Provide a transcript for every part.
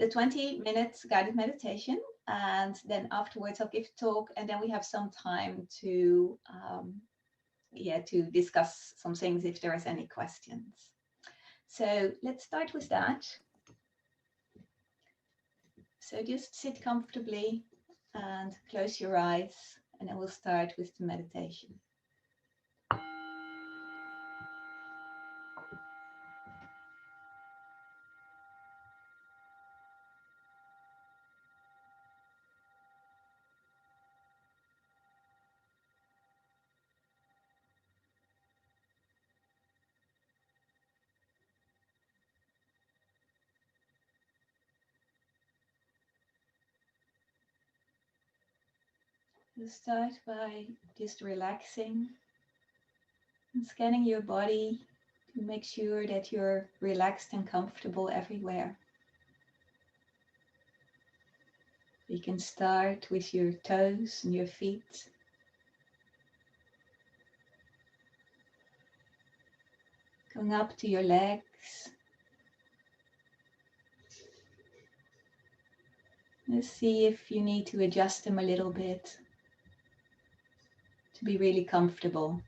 the 20-minute guided meditation, and then afterwards I'll give a talk, and then we have some time to to discuss some things if there is any questions. So let's start with that. So just sit comfortably and close your eyes, and then we'll start with the meditation. We'll start by just relaxing and scanning your body to make sure that you're relaxed and comfortable everywhere. You can start with your toes and your feet. Going up to your legs. Let's see if you need to adjust them a little bit to be really comfortable.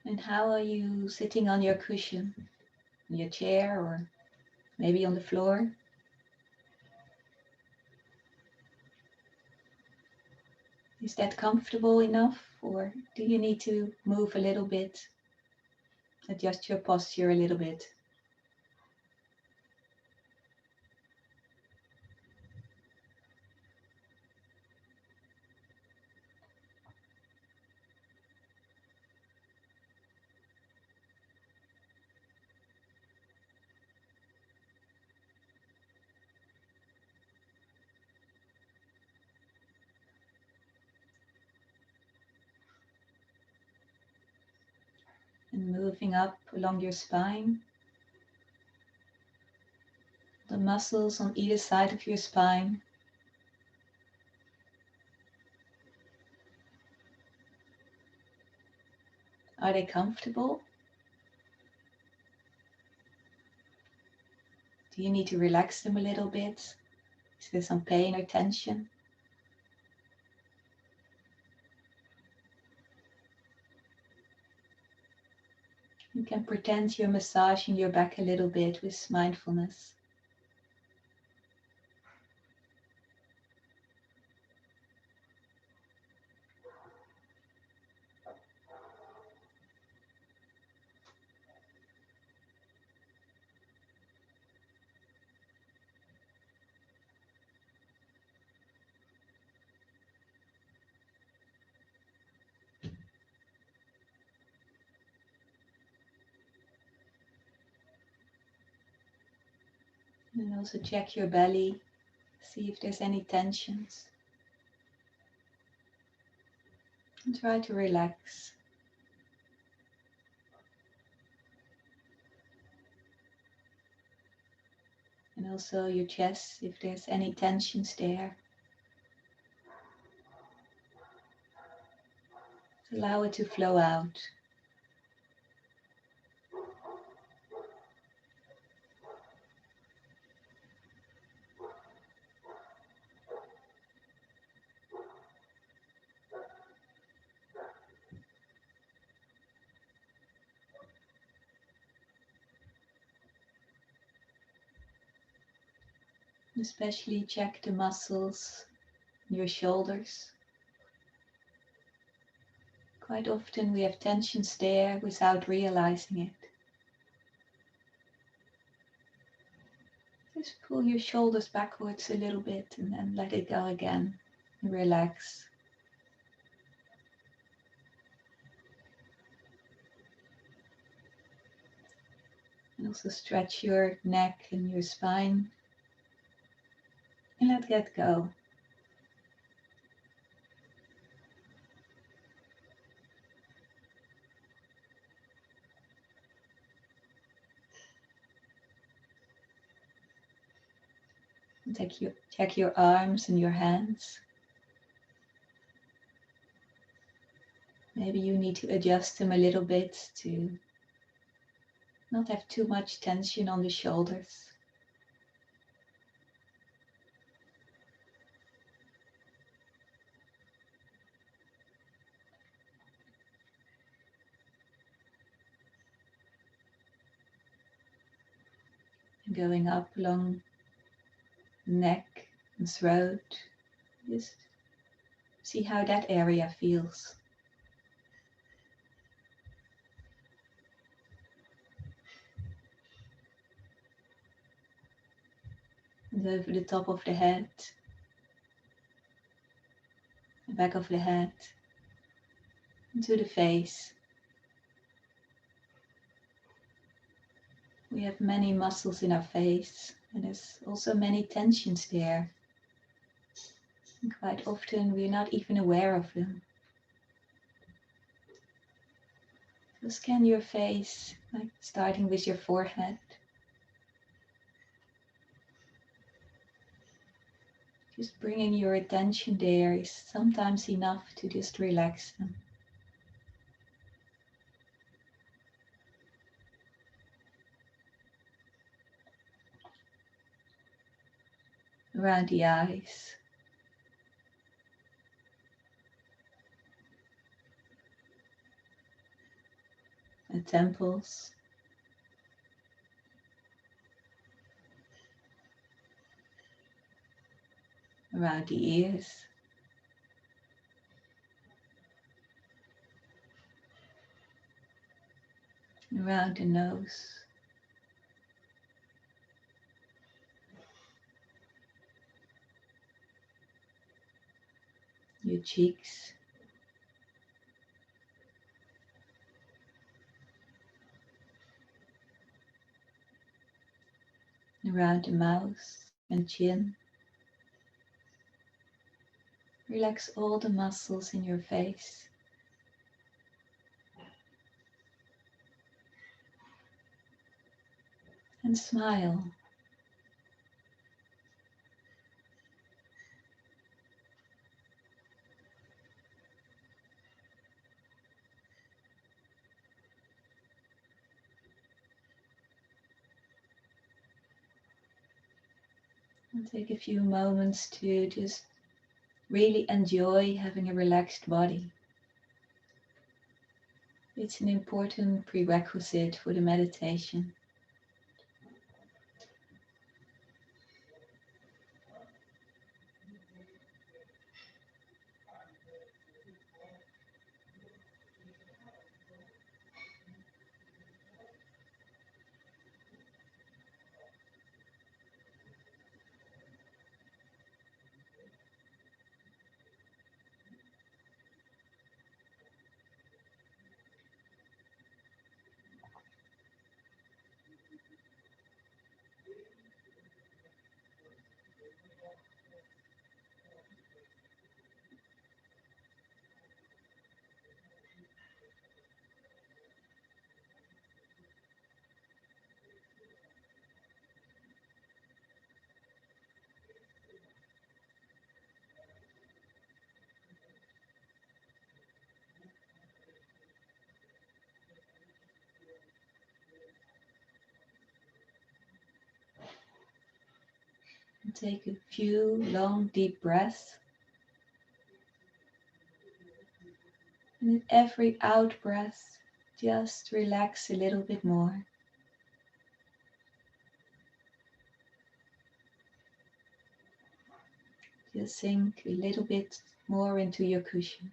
And how are you sitting on your cushion, in your chair, or maybe on the floor? Is that comfortable enough, or do you need to move a little bit, adjust your posture a little bit? And moving up along your spine, the muscles on either side of your spine. Are they comfortable? Do you need to relax them a little bit? Is there some pain or tension? You can pretend you're massaging your back a little bit with mindfulness. And also check your belly, see if there's any tensions. And try to relax. And also your chest, if there's any tensions there. Allow it to flow out. Especially check the muscles in your shoulders. Quite often we have tensions there without realizing it. Just pull your shoulders backwards a little bit and then let it go again. And relax. And also stretch your neck and your spine. And let that go. Check your arms and your hands. Maybe you need to adjust them a little bit to not have too much tension on the shoulders. And going up along neck and throat. Just see how that area feels. And over the top of the head, the back of the head, into the face. We have many muscles in our face, and there's also many tensions there. And quite often we're not even aware of them. So scan your face, like starting with your forehead. Just bringing your attention there is sometimes enough to just relax them. Around the eyes. The temples. Around the ears. Around the nose. Your cheeks. Around the mouth and chin. Relax all the muscles in your face. And smile. And take a few moments to just really enjoy having a relaxed body. It's an important prerequisite for the meditation. And take a few long, deep breaths. And at every out breath, just relax a little bit more. Just sink a little bit more into your cushion.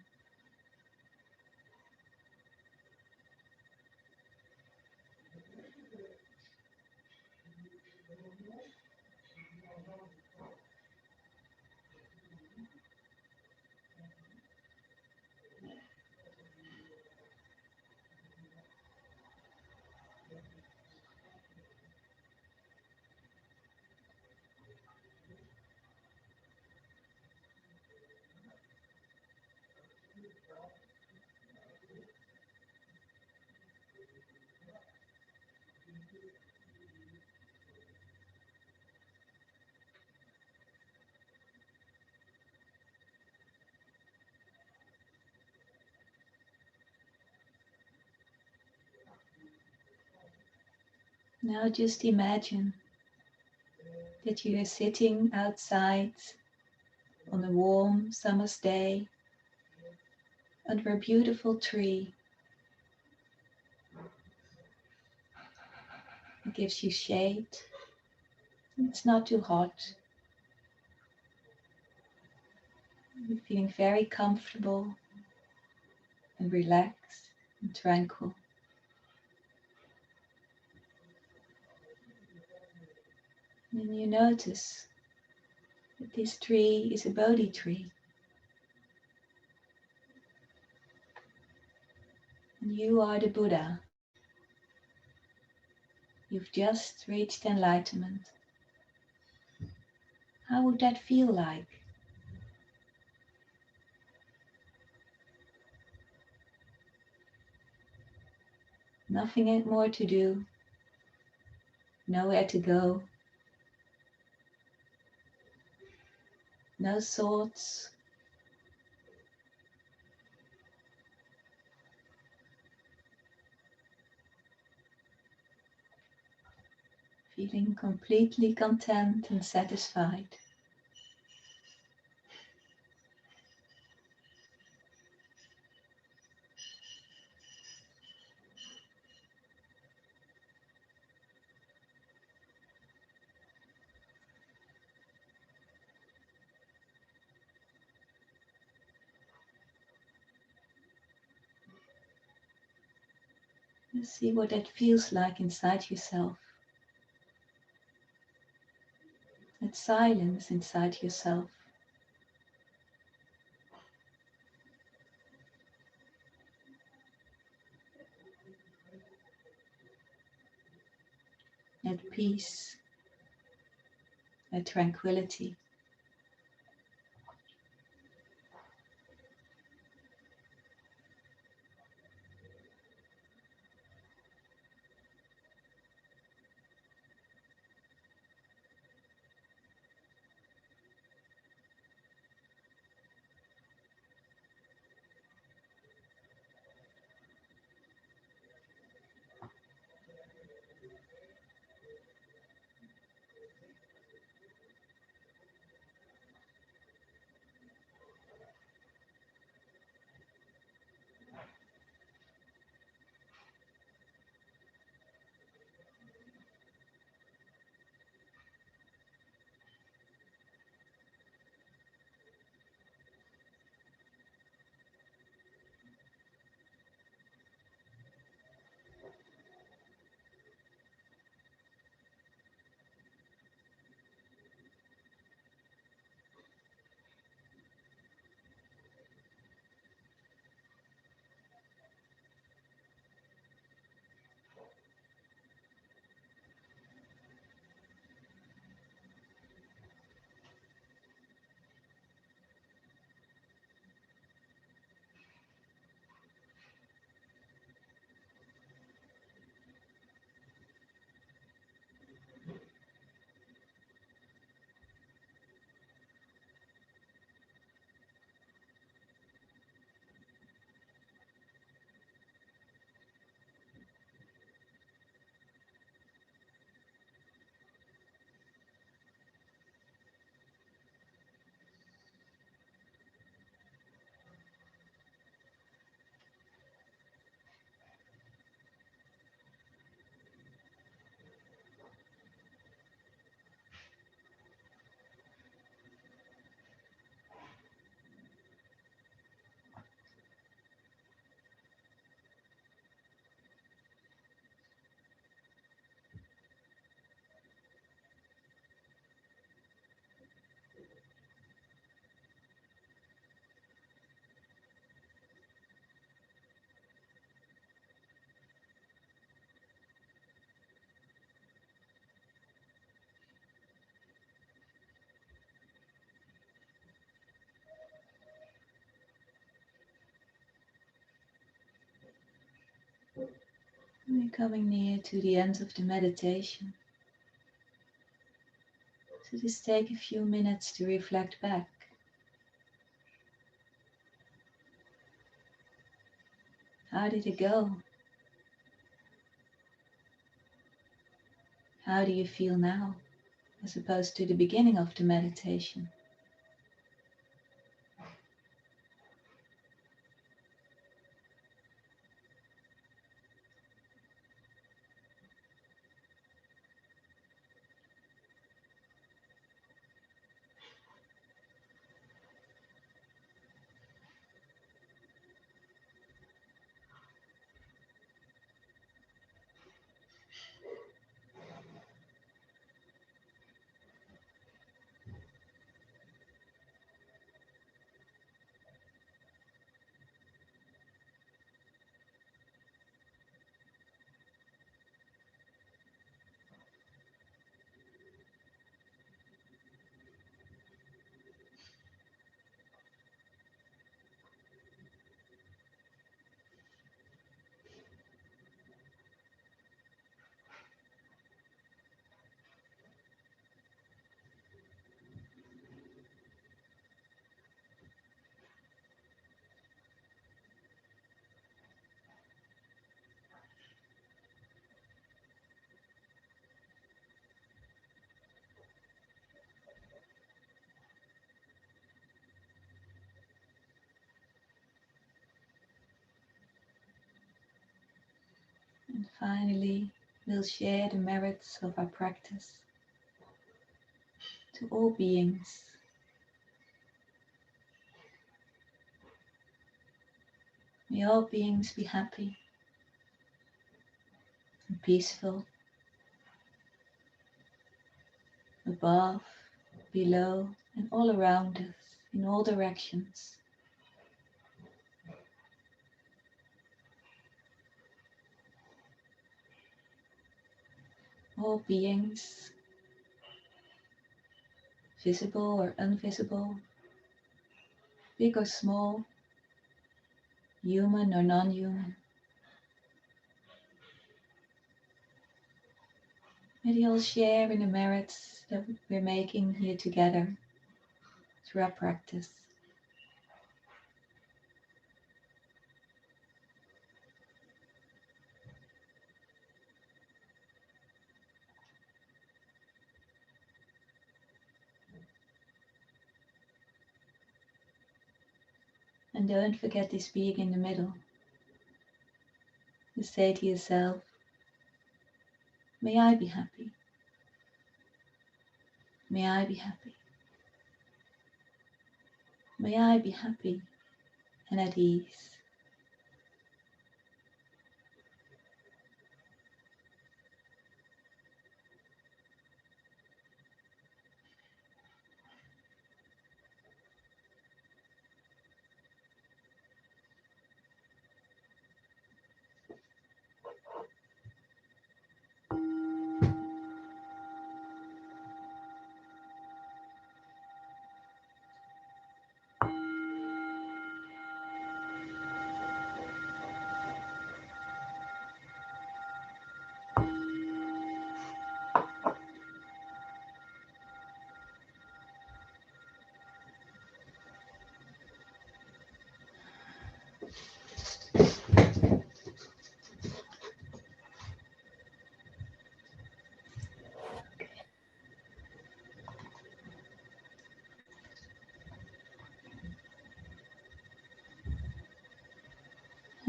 Now just imagine that you are sitting outside on a warm summer's day under a beautiful tree. It gives you shade. It's not too hot. You're feeling very comfortable and relaxed and tranquil. And you notice that this tree is a Bodhi tree. And you are the Buddha. You've just reached enlightenment. How would that feel like? Nothing more to do, nowhere to go, no thoughts, feeling completely content and satisfied. You see what that feels like inside yourself. That silence inside yourself. That peace, that tranquility. We're coming near to the end of the meditation. So just take a few minutes to reflect back. How did it go? How do you feel now, as opposed to the beginning of the meditation? And finally, we'll share the merits of our practice to all beings. May all beings be happy and peaceful, above, below, and all around us, in all directions. All beings, visible or invisible, big or small, human or non-human. May they all share in the merits that we're making here together through our practice. And don't forget this being in the middle. You say to yourself, may I be happy. May I be happy. May I be happy and at ease.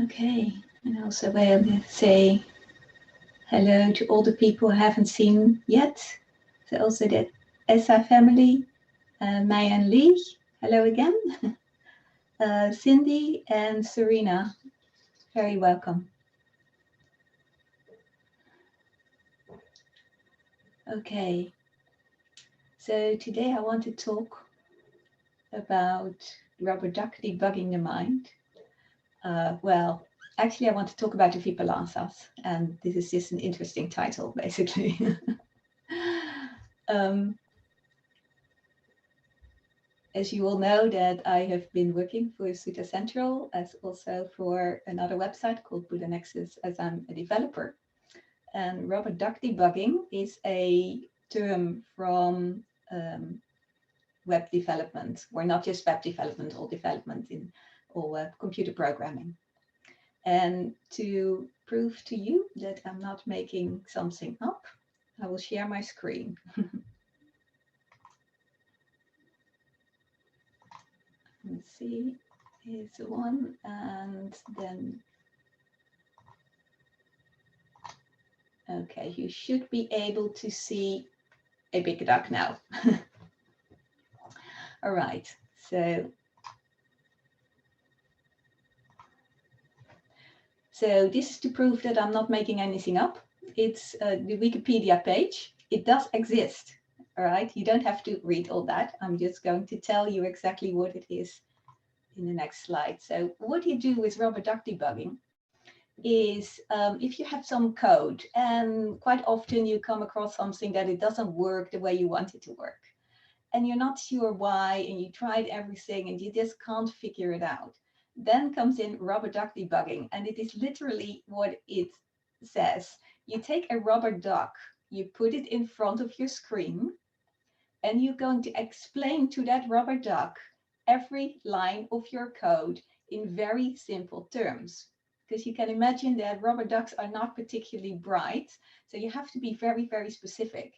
Okay, and also I will say hello to all the people I haven't seen yet. So also the Essa family, Maya and Lee, hello again. Cindy and Serena, very welcome. Okay, so today I want to talk about Rubber Duck Debugging the Mind. Well, actually I want to talk about the Vipallasas, and this is just an interesting title, basically. As you all know, that I have been working for Sutta Central as also for another website called Buddhist Vipallasa as I'm a developer. And Rubber Duck Debugging is a term from web development, or not just web development, all development in all computer programming. And to prove to you that I'm not making something up, I will share my screen. Let's see, here's the one, and then, okay, you should be able to see a big duck now. All right, so this is to prove that I'm not making anything up. It's the Wikipedia page. It does exist. All right, you don't have to read all that. I'm just going to tell you exactly what it is in the next slide. So what you do with Rubber Duck Debugging is if you have some code and quite often you come across something that it doesn't work the way you want it to work, and you're not sure why, and you tried everything and you just can't figure it out, then comes in Rubber Duck Debugging, and it is literally what it says. You take a rubber duck, you put it in front of your screen, and you're going to explain to that rubber duck every line of your code in very simple terms. Because you can imagine that rubber ducks are not particularly bright, so you have to be very, very specific.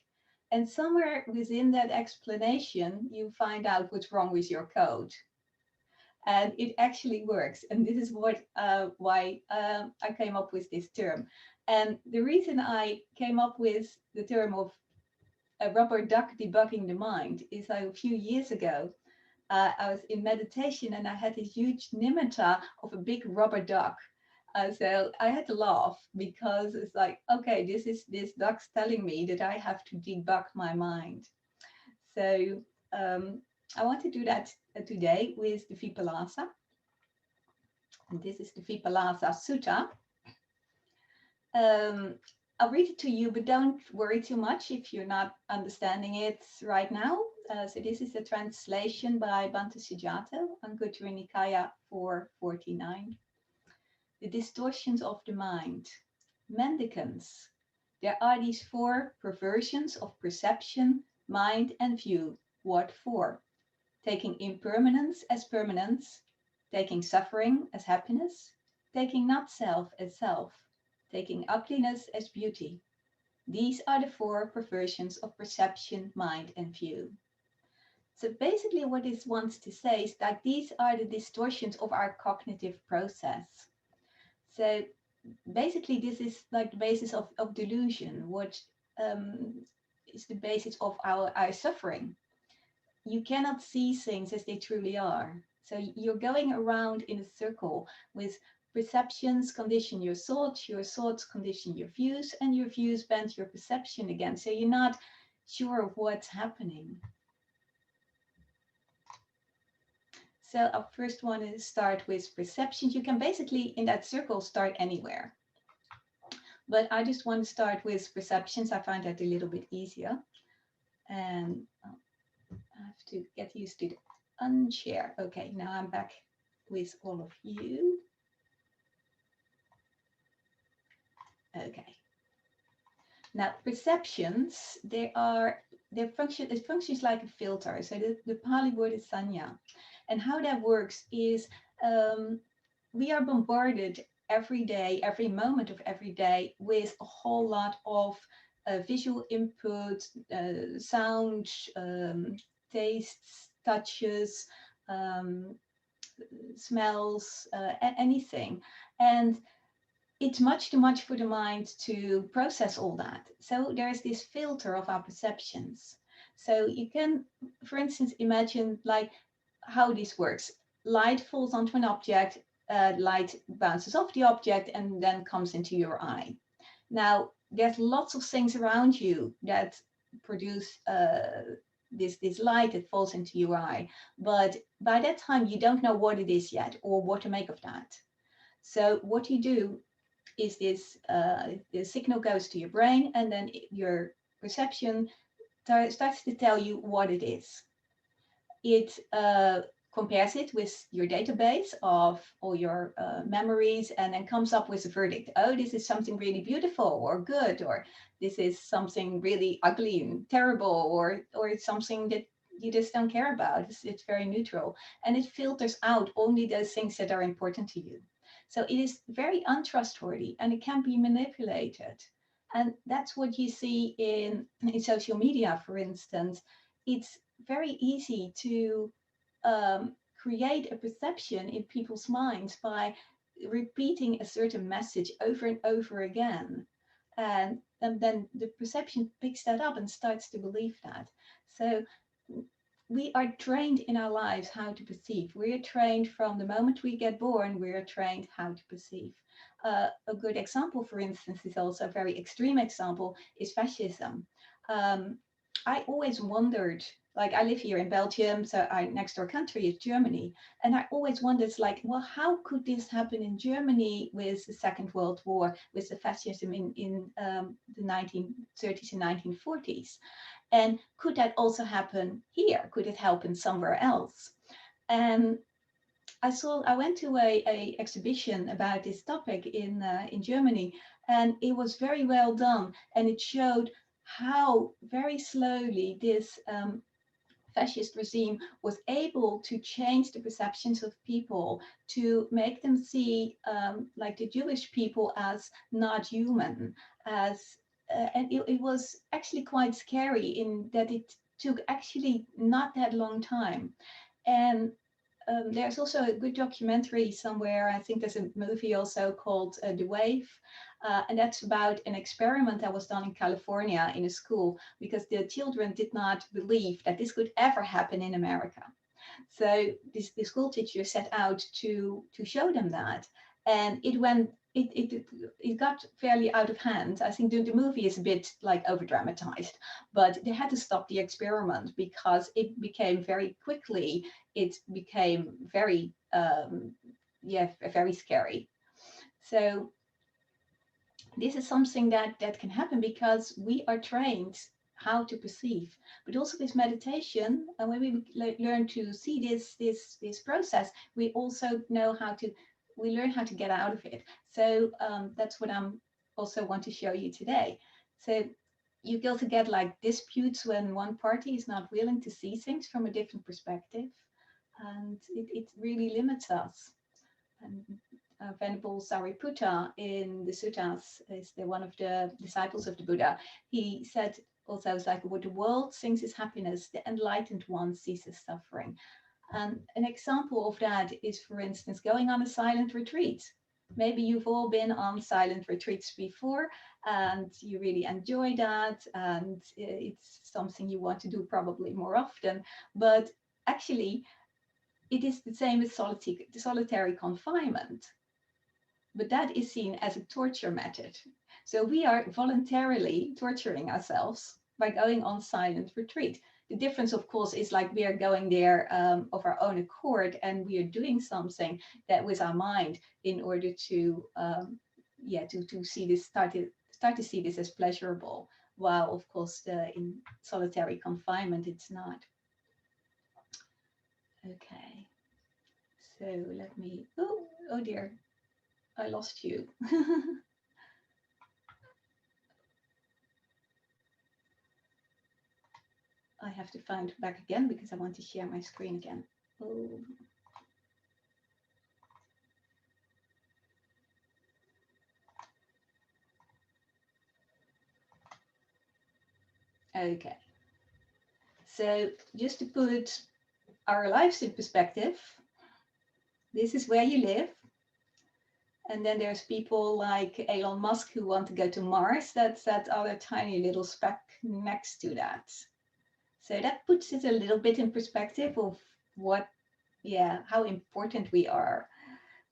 And somewhere within that explanation, you find out what's wrong with your code. And it actually works. And this is why I came up with this term. And the reason I came up with the term of a rubber duck debugging the mind is a few years ago, I was in meditation and I had this huge nimitta of a big rubber duck. So I had to laugh because it's like, okay, this duck's telling me that I have to debug my mind. So I want to do that today with the Vipallasa. And this is the Vipallasa Sutta. I'll read it to you, but don't worry too much if you're not understanding it right now. So this is a translation by Bhante Sujato, Anguttara Nikaya 449. The distortions of the mind. Mendicants. There are these four perversions of perception, mind, and view. What for? Taking impermanence as permanence, taking suffering as happiness, taking not self as self, taking ugliness as beauty. These are the four perversions of perception, mind, and view. So basically what this wants to say is that these are the distortions of our cognitive process. So basically this is like the basis of delusion, what is the basis of our suffering. You cannot see things as they truly are. So you're going around in a circle with perceptions condition your thoughts condition your views, and your views bend your perception again. So you're not sure of what's happening. So I first want to start with perceptions. You can basically in that circle start anywhere. But I just want to start with perceptions. I find that a little bit easier. And I have to get used to the unshare. Okay, now I'm back with all of you. Okay. Now perceptions, it functions like a filter. So the Pali word is sanya. And how that works is we are bombarded every day, every moment of every day with a whole lot of visual input, sound, tastes, touches, smells, anything. And it's much too much for the mind to process all that. So there's this filter of our perceptions. So you can, for instance, imagine like how this works. Light falls onto an object, light bounces off the object and then comes into your eye. Now, there's lots of things around you that produce this light that falls into your eye. But by that time, you don't know what it is yet or what to make of that. So what you do is this, the signal goes to your brain and then your perception starts to tell you what it is. It compares it with your database of all your memories and then comes up with a verdict. Oh, this is something really beautiful or good, or this is something really ugly and terrible, or it's something that you just don't care about. It's very neutral. And it filters out only those things that are important to you. So it is very untrustworthy and it can be manipulated. And that's what you see in social media, for instance. It's very easy to create a perception in people's minds by repeating a certain message over and over again. And then the perception picks that up and starts to believe that. So we are trained in our lives how to perceive. We are trained from the moment we get born, we are trained how to perceive. A good example, for instance, is also a very extreme example, is fascism. I always wondered, like I live here in Belgium, so our next door country is Germany. And I always wondered, like, well, how could this happen in Germany with the Second World War, with the fascism in the 1930s and 1940s? And could that also happen here? Could it happen somewhere else? And I went to a exhibition about this topic in Germany, and it was very well done. And it showed how very slowly this fascist regime was able to change the perceptions of people, to make them see like the Jewish people as not human, as and it was actually quite scary in that it took actually not that long time. And there's also a good documentary somewhere. I think there's a movie also called The Wave. And that's about an experiment that was done in California in a school because the children did not believe that this could ever happen in America. So the school teacher set out to show them that. And it got fairly out of hand. I think the movie is a bit like over dramatized, but they had to stop the experiment because it became very quickly, it became very, very scary. So this is something that can happen because we are trained how to perceive, but also with meditation, and when we learn to see this process, we also know how to, we learn how to get out of it. So that's what I'm also want to show you today. So you also get like disputes when one party is not willing to see things from a different perspective, and it really limits us. And Venerable Sariputta in the suttas is one of the disciples of the Buddha. He said also, it's like what the world thinks is happiness, the enlightened one sees as suffering. And an example of that is, for instance, going on a silent retreat. Maybe you've all been on silent retreats before and you really enjoy that, and it's something you want to do probably more often. But actually, it is the same as solitary confinement, but that is seen as a torture method. So we are voluntarily torturing ourselves by going on silent retreat. The difference, of course, is like we are going there of our own accord, and we are doing something that with our mind in order to, to see this, start to see this as pleasurable. While, of course, in solitary confinement, it's not. Okay. So let me, oh dear, I lost you. I have to find back again because I want to share my screen again. Oh. Okay. So just to put our lives in perspective, this is where you live. And then there's people like Elon Musk who want to go to Mars. That's that other tiny little speck next to that. So that puts it a little bit in perspective of what, how important we are,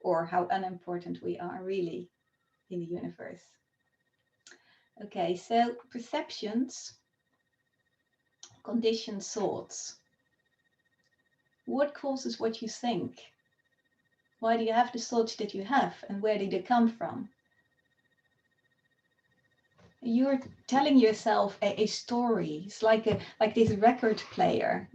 or how unimportant we are really in the universe. Okay, so perceptions, conditioned thoughts. What causes what you think? Why do you have the thoughts that you have, and where did they come from? You're telling yourself a story. It's like this record player.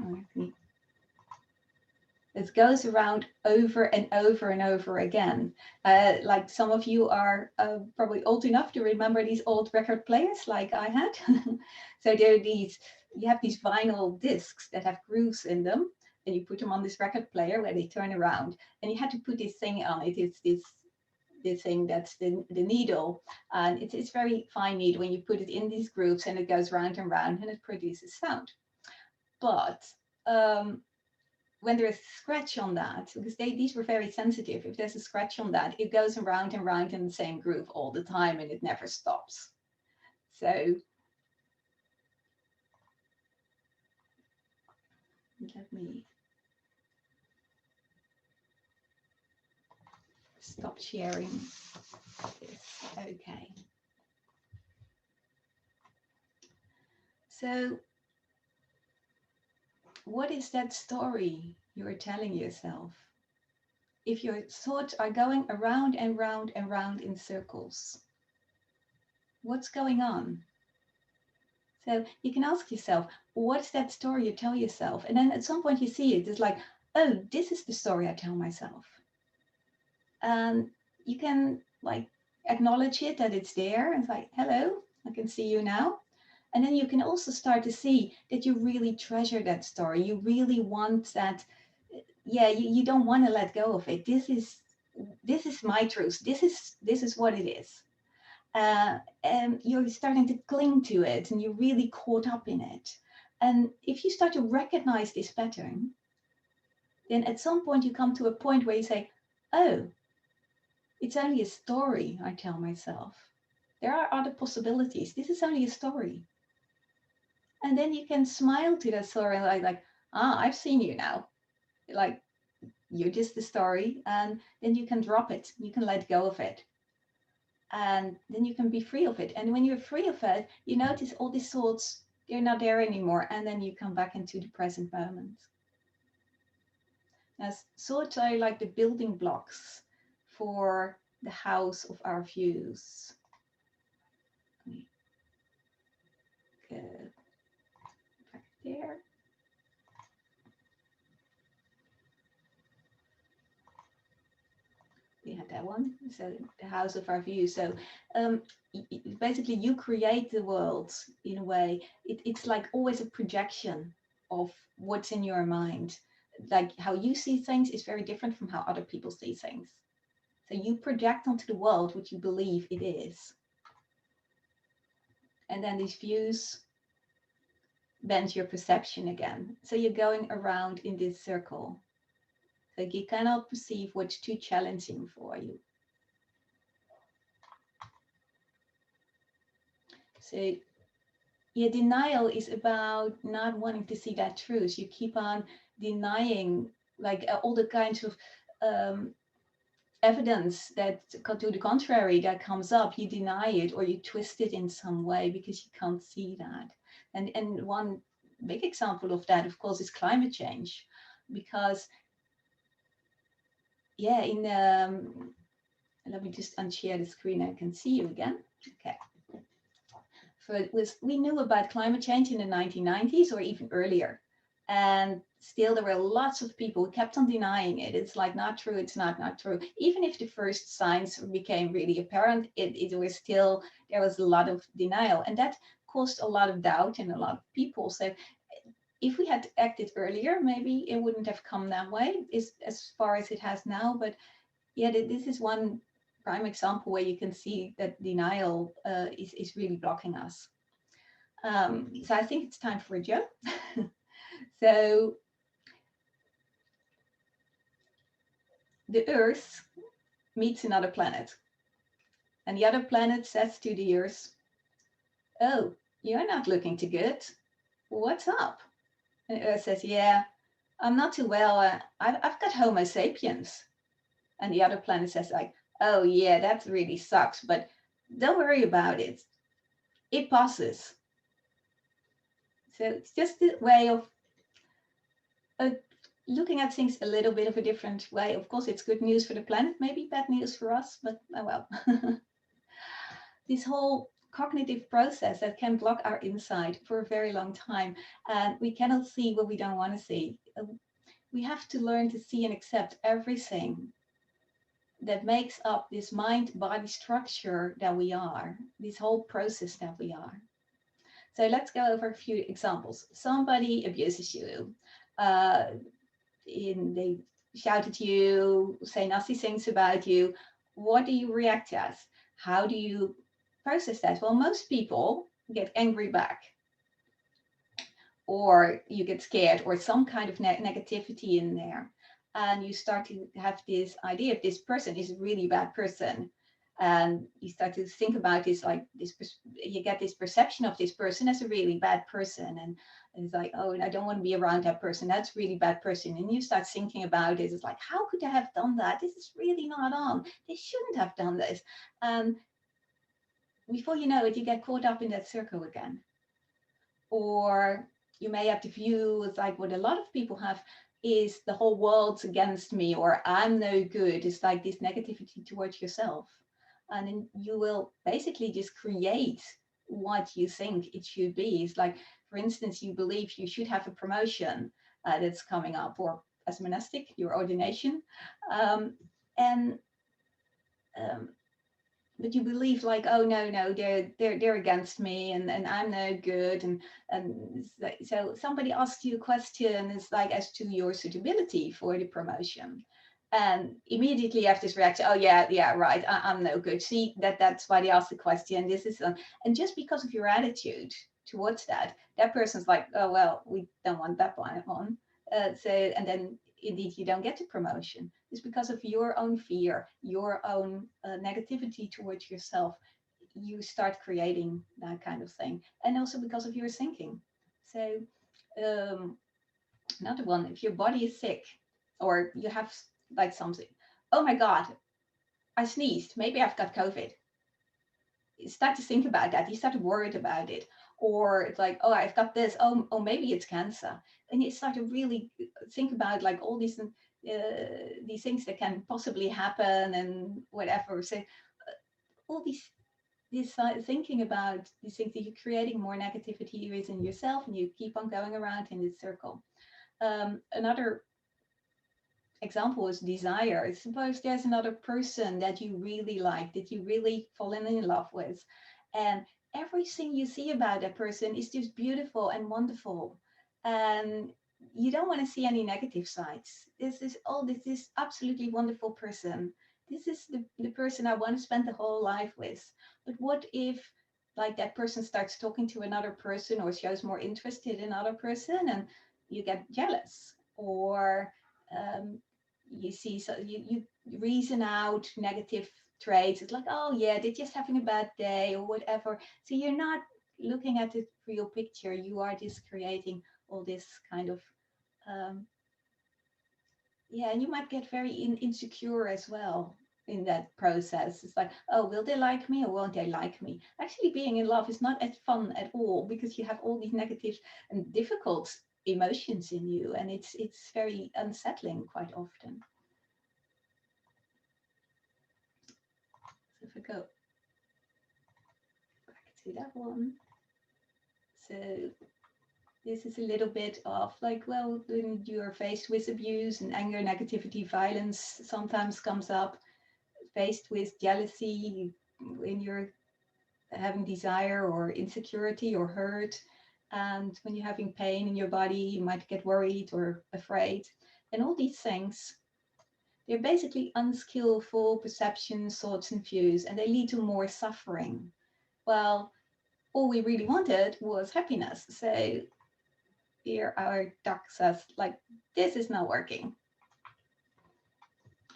It goes around over and over and over again. Like some of you are probably old enough to remember these old record players like I had. So there are you have these vinyl discs that have grooves in them, and you put them on this record player where they turn around, and you had to put this thing on it. It's this the thing that's the needle, and it's very fine needle. When you put it in these grooves, and it goes round and round, and it produces sound. But when there's a scratch on that, because these were very sensitive, if there's a scratch on that, it goes around and round in the same groove all the time, and it never stops. So let me stop sharing this. Okay. So what is that story you're telling yourself? If your thoughts are going around and round and round in circles, what's going on? So you can ask yourself, what's that story you tell yourself? And then at some point you see it, it's like, oh, this is the story I tell myself. And you can like acknowledge it, that it's there, and it's like, hello, I can see you now. And then you can also start to see that you really treasure that story. You really want that. Yeah, you don't want to let go of it. This is my truth. This is what it is. And you're starting to cling to it, and you're really caught up in it. And if you start to recognize this pattern, then at some point you come to a point where you say, oh, it's only a story I tell myself. There are other possibilities. This is only a story. And then you can smile to that story, like, I've seen you now. Like, you're just the story. And then you can drop it. You can let go of it. And then you can be free of it. And when you're free of it, you notice all these thoughts, they're not there anymore. And then you come back into the present moment. As thoughts are like the building blocks for the house of our views. Go back there. We had that one. So the house of our views. So basically you create the world in a way. It's like always a projection of what's in your mind. Like how you see things is very different from how other people see things. So you project onto the world what you believe it is. And then these views bend your perception again. So you're going around in this circle. So you cannot perceive what's too challenging for you. So yeah, denial is about not wanting to see that truth. You keep on denying like all the kinds of evidence that to the contrary that comes up. You deny it or you twist it in some way because you can't see that. And one big example of that, of course, is climate change. Because yeah, let me just unshare the screen. I can see you again. Okay. We knew about climate change in the 1990s or even earlier. And still there were lots of people who kept on denying it. It's like not true, it's not true. Even if the first signs became really apparent, there was a lot of denial. And that caused a lot of doubt in a lot of people. So if we had acted earlier, maybe it wouldn't have come that way as far as it has now. But yeah, this is one prime example where you can see that denial is really blocking us. So I think it's time for a joke. So the Earth meets another planet. And the other planet says to the Earth, oh, you're not looking too good. What's up? And Earth says, yeah, I'm not too well. I've got Homo sapiens. And the other planet says like, oh yeah, that really sucks, but don't worry about it. It passes. So it's just a way of looking at things a little bit of a different way. Of course, it's good news for the planet, maybe bad news for us, but oh well. This whole cognitive process that can block our insight for a very long time, and we cannot see what we don't want to see. We have to learn to see and accept everything that makes up this mind-body structure that we are, this whole process that we are. So let's go over a few examples. Somebody abuses you. They shout at you, say nasty things about you. what do you react as? How do you process that? Well, most people get angry back, or you get scared, or some kind of negativity in there. And you start to have this idea of this person is a really bad person. And you start to think about this, like this, you get this perception of this person as a really bad person. And it's like, oh, I don't want to be around that person. That's a really bad person. And you start thinking about it. It's like, how could they have done that? This is really not on. They shouldn't have done this. And before you know it, you get caught up in that circle again. Or you may have the view, it's like what a lot of people have, is the whole world's against me, or I'm no good. It's like this negativity towards yourself. And then you will basically just create what you think it should be. It's like, for instance, you believe you should have a promotion that's coming up, or as monastic, your ordination. And but you believe like, oh no, they're against me, and I'm no good, and so somebody asks you a question, it's like as to your suitability for the promotion, and immediately you have this reaction, oh yeah right, I'm no good. See, that's why they ask the question. This is and just because of your attitude towards that person's like, oh well, we don't want that one on. So and then indeed you don't get the promotion. It's because of your own fear, your own negativity towards yourself. You start creating that kind of thing. And also because of your thinking. So another one, if your body is sick, or you have like something, oh my God, I sneezed, maybe I've got COVID. You start to think about that. You start to worry about it. Or it's like, oh, I've got this. Oh, maybe it's cancer. And you start to really think about like all these things that can possibly happen and whatever. So all this thinking about these things, that you're creating more negativity within yourself, and you keep on going around in this circle. Another example is desire. Suppose there's another person that you really like, that you really fallen in love with, and everything you see about that person is just beautiful and wonderful, and you don't want to see any negative sides. This is absolutely wonderful person. This is the person I want to spend the whole life with. But what if like that person starts talking to another person, or shows more interest in another person, and you get jealous, or you see, so you reason out negative traits. It's like, oh yeah, they're just having a bad day or whatever. So you're not looking at the real picture. You are just creating all this kind of yeah, and you might get very insecure as well in that process. It's like, oh, will they like me or won't they like me? Actually, being in love is not as fun at all, because you have all these negative and difficult emotions in you, and it's very unsettling quite often. So if I go back to that one, so this is a little bit of like, well, when you're faced with abuse and anger, negativity, violence sometimes comes up, faced with jealousy, when you're having desire or insecurity or hurt, and when you're having pain in your body, you might get worried or afraid. And all these things, they're basically unskillful perceptions, thoughts, and views, and they lead to more suffering. Well, all we really wanted was happiness. So here our duck says, like, this is not working.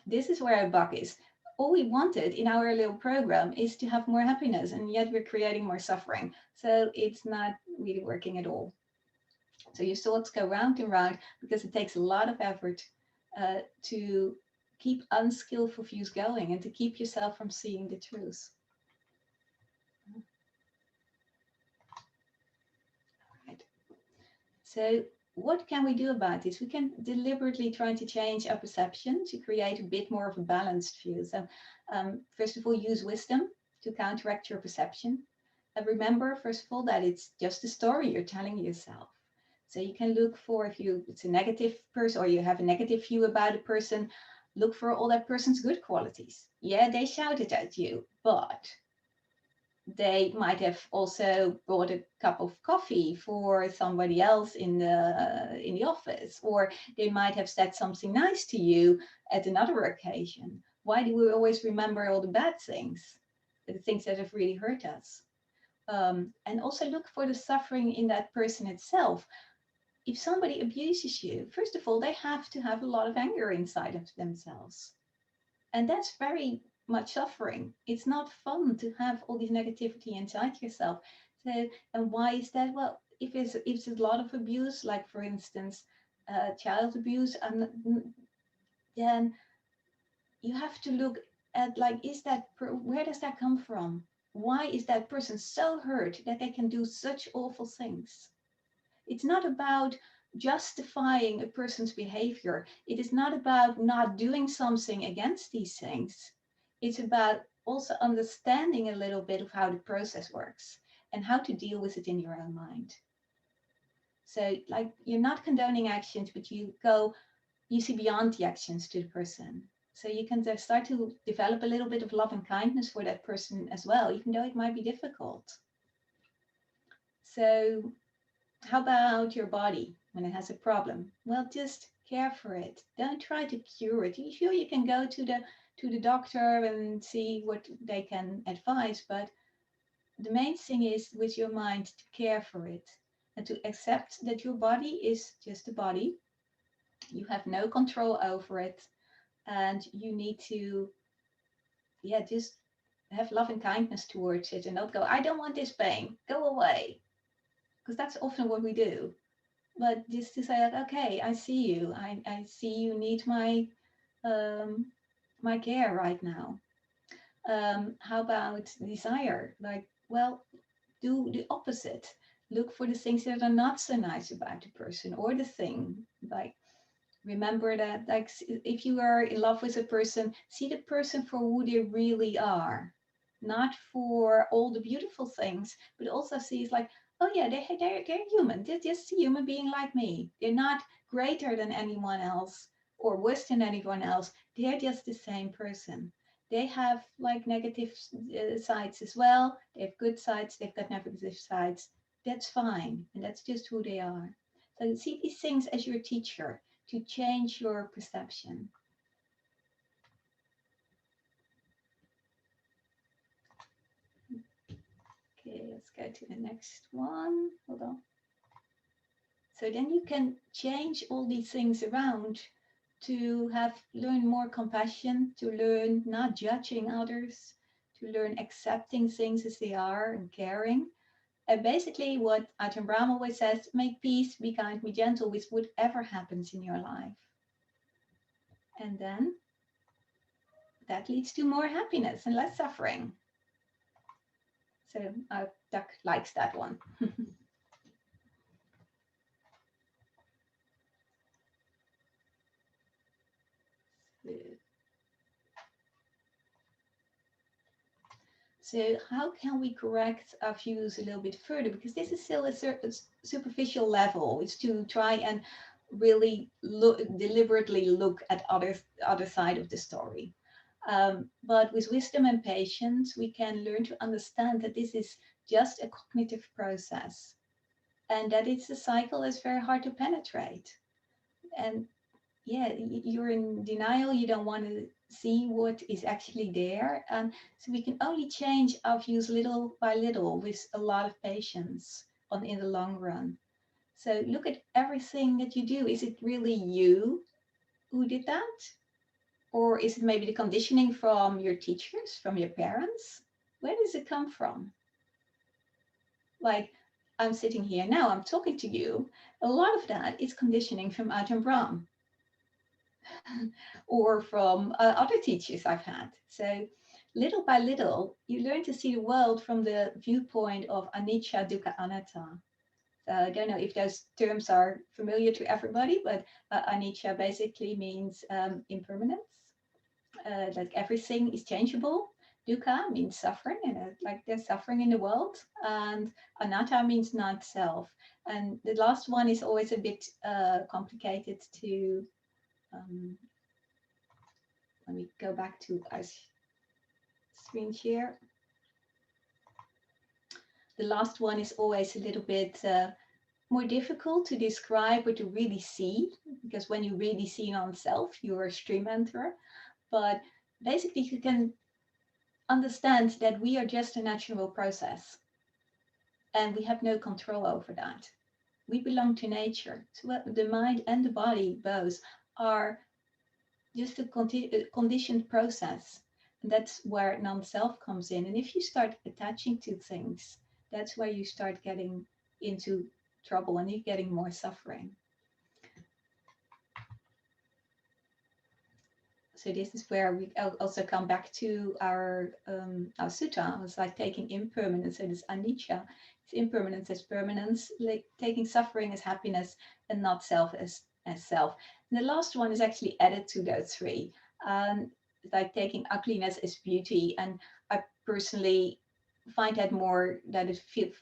This is where our bug is. All we wanted in our little program is to have more happiness, and yet we're creating more suffering. So it's not really working at all. So your thoughts go round and round, because it takes a lot of effort to keep unskillful views going, and to keep yourself from seeing the truth. Right. So what can we do about this? We can deliberately try to change our perception to create a bit more of a balanced view. So first of all, use wisdom to counteract your perception. And remember, first of all, that it's just a story you're telling yourself. So you can look for, if it's a negative person, or you have a negative view about a person, look for all that person's good qualities. Yeah, they shouted at you, but they might have also brought a cup of coffee for somebody else in the office, or they might have said something nice to you at another occasion, Why do we always remember all the bad things, the things that have really hurt us? And also look for the suffering in that person itself. If somebody abuses you, first of all, they have to have a lot of anger inside of themselves. And that's very much suffering. It's not fun to have all this negativity inside yourself. So, and why is that? Well, if it's a lot of abuse, like for instance, child abuse, then you have to look at, like, where does that come from? Why is that person so hurt that they can do such awful things? It's not about justifying a person's behavior. It is not about not doing something against these things. It's about also understanding a little bit of how the process works and how to deal with it in your own mind. So, like, you're not condoning actions, but you see beyond the actions to the person. So you can start to develop a little bit of love and kindness for that person as well, even though it might be difficult. So how about your body when it has a problem? Well, just care for it. Don't try to cure it. Sure, you can go to the doctor and see what they can advise, but the main thing is with your mind to care for it and to accept that your body is just a body. You have no control over it, and you need to, just have love and kindness towards it and not go, I don't want this pain, go away. Because that's often what we do. But just to say, like, okay, I see you. I see you need my my care right now. How about desire? Like, well, do the opposite. Look for the things that are not so nice about the person or the thing. Like, remember that, like, if you are in love with a person, see the person for who they really are, not for all the beautiful things, but also see it's like, oh yeah, they're human. They're just a human being like me. They're not greater than anyone else or worse than anyone else. They're just the same person. They have like negative sides as well. They have good sides. They've got negative sides. That's fine, and that's just who they are. So see these things as your teacher to change your perception. Okay, let's go to the next one. Hold on. So then you can change all these things around to learn more compassion, to learn not judging others, to learn accepting things as they are and caring. And basically what Ajahn Brahm always says, make peace, be kind, be gentle with whatever happens in your life. And then that leads to more happiness and less suffering. So Duck likes that one. So how can we correct our views a little bit further? Because this is still a superficial level. It's to try and really deliberately look at other side of the story. But with wisdom and patience, we can learn to understand that this is just a cognitive process and that it's a cycle that's very hard to penetrate. And yeah, you're in denial, you don't want to see what is actually there. And so we can only change our views little by little with a lot of patience in the long run. So look at everything that you do. Is it really you who did that? Or is it maybe the conditioning from your teachers, from your parents? Where does it come from? Like, I'm sitting here now, I'm talking to you. A lot of that is conditioning from Ajahn Brahm or from other teachers I've had. So little by little, you learn to see the world from the viewpoint of anicca, dukkha, anatta. So I don't know if those terms are familiar to everybody, but anicca basically means impermanence, like everything is changeable. Dukkha means suffering, and like there's suffering in the world. And anatta means not self. And the last one is always a bit complicated to let me go back to our screen share. The last one is always a little bit more difficult to describe or to really see, because when you really see non-self, you're a stream enter. But basically you can understand that we are just a natural process and we have no control over that. We belong to nature. So the mind and the body both are just a conditioned process. And that's where non-self comes in. And if you start attaching to things, that's where you start getting into trouble and you're getting more suffering. So this is where we also come back to our sutta. It's like taking impermanence, so this anicca. It's impermanence as permanence, like taking suffering as happiness and not self as self. And the last one is actually added to those three. It's like taking ugliness as beauty. And I personally find that more that it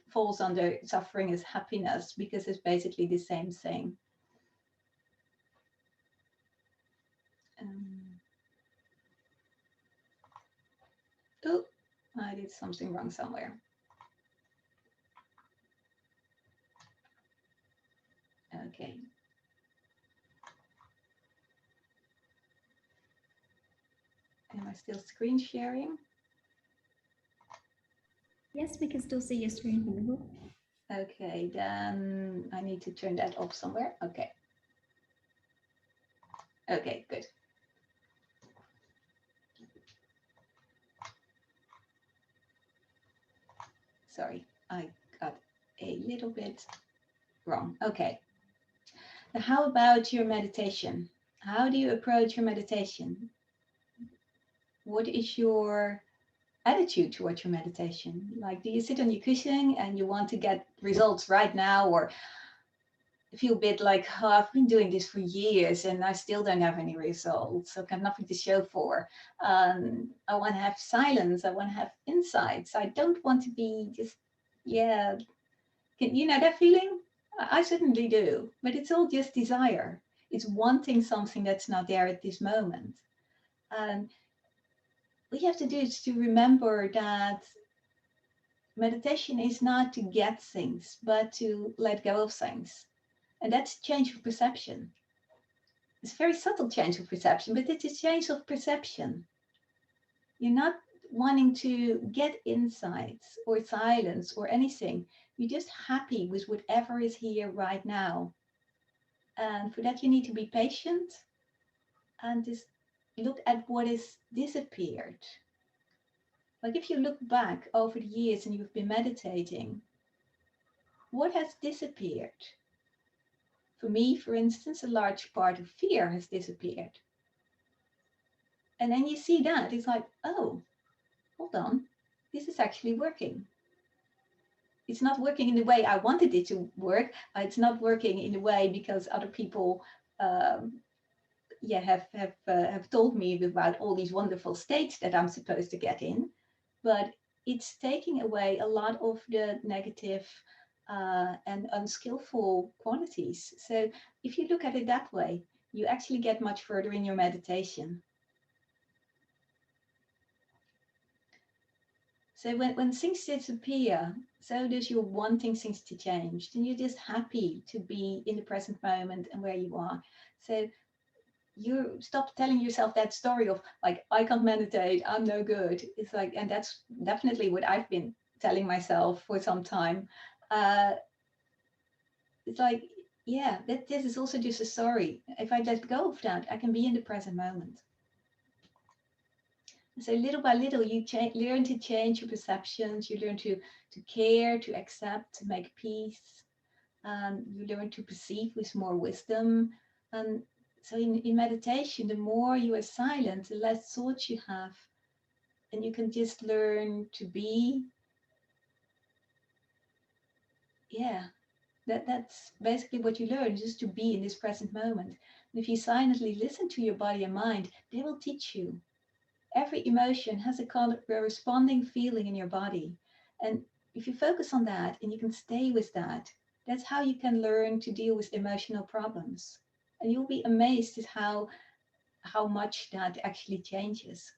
falls under suffering as happiness because it's basically the same thing. Oh, I did something wrong somewhere. Okay. Am I still screen sharing? Yes, we can still see your screen, Venerable. Okay, then I need to turn that off somewhere. Okay. Okay, good. Sorry, I got a little bit wrong. Okay. Now, how about your meditation? How do you approach your meditation? What is your attitude towards your meditation? Like, do you sit on your cushion and you want to get results right now, or feel a bit like, oh, I've been doing this for years and I still don't have any results. So I've got nothing to show for. I want to have silence. I want to have insights. I don't want to be just, yeah. You know that feeling? I certainly do. But it's all just desire. It's wanting something that's not there at this moment. And what you have to do is to remember that meditation is not to get things, but to let go of things. And that's change of perception. It's a very subtle change of perception, but it's a change of perception. You're not wanting to get insights or silence or anything. You're just happy with whatever is here right now. And for that, you need to be patient and just look at what has disappeared. Like if you look back over the years and you've been meditating, what has disappeared? For me, for instance, a large part of fear has disappeared. And then you see that, it's like, oh, hold on, this is actually working. It's not working in the way I wanted it to work. It's not working in the way because other people have told me about all these wonderful states that I'm supposed to get in. But it's taking away a lot of the negative and unskillful qualities. So if you look at it that way, you actually get much further in your meditation. So when things disappear, so does your wanting things to change. Then you're just happy to be in the present moment and where you are. So you stop telling yourself that story of like, I can't meditate, I'm no good. It's like, and that's definitely what I've been telling myself for some time. It's like, yeah, this is also just a story. If I let go of that, I can be in the present moment. So little by little, you learn to change your perceptions. You learn to care, to accept, to make peace. You learn to perceive with more wisdom. And so in meditation, the more you are silent, the less thoughts you have. And you can just learn to be. Yeah, that's basically what you learn, just to be in this present moment. And if you silently listen to your body and mind, they will teach you. Every emotion has a corresponding feeling in your body. And if you focus on that and you can stay with that, that's how you can learn to deal with emotional problems. And you'll be amazed at how much that actually changes.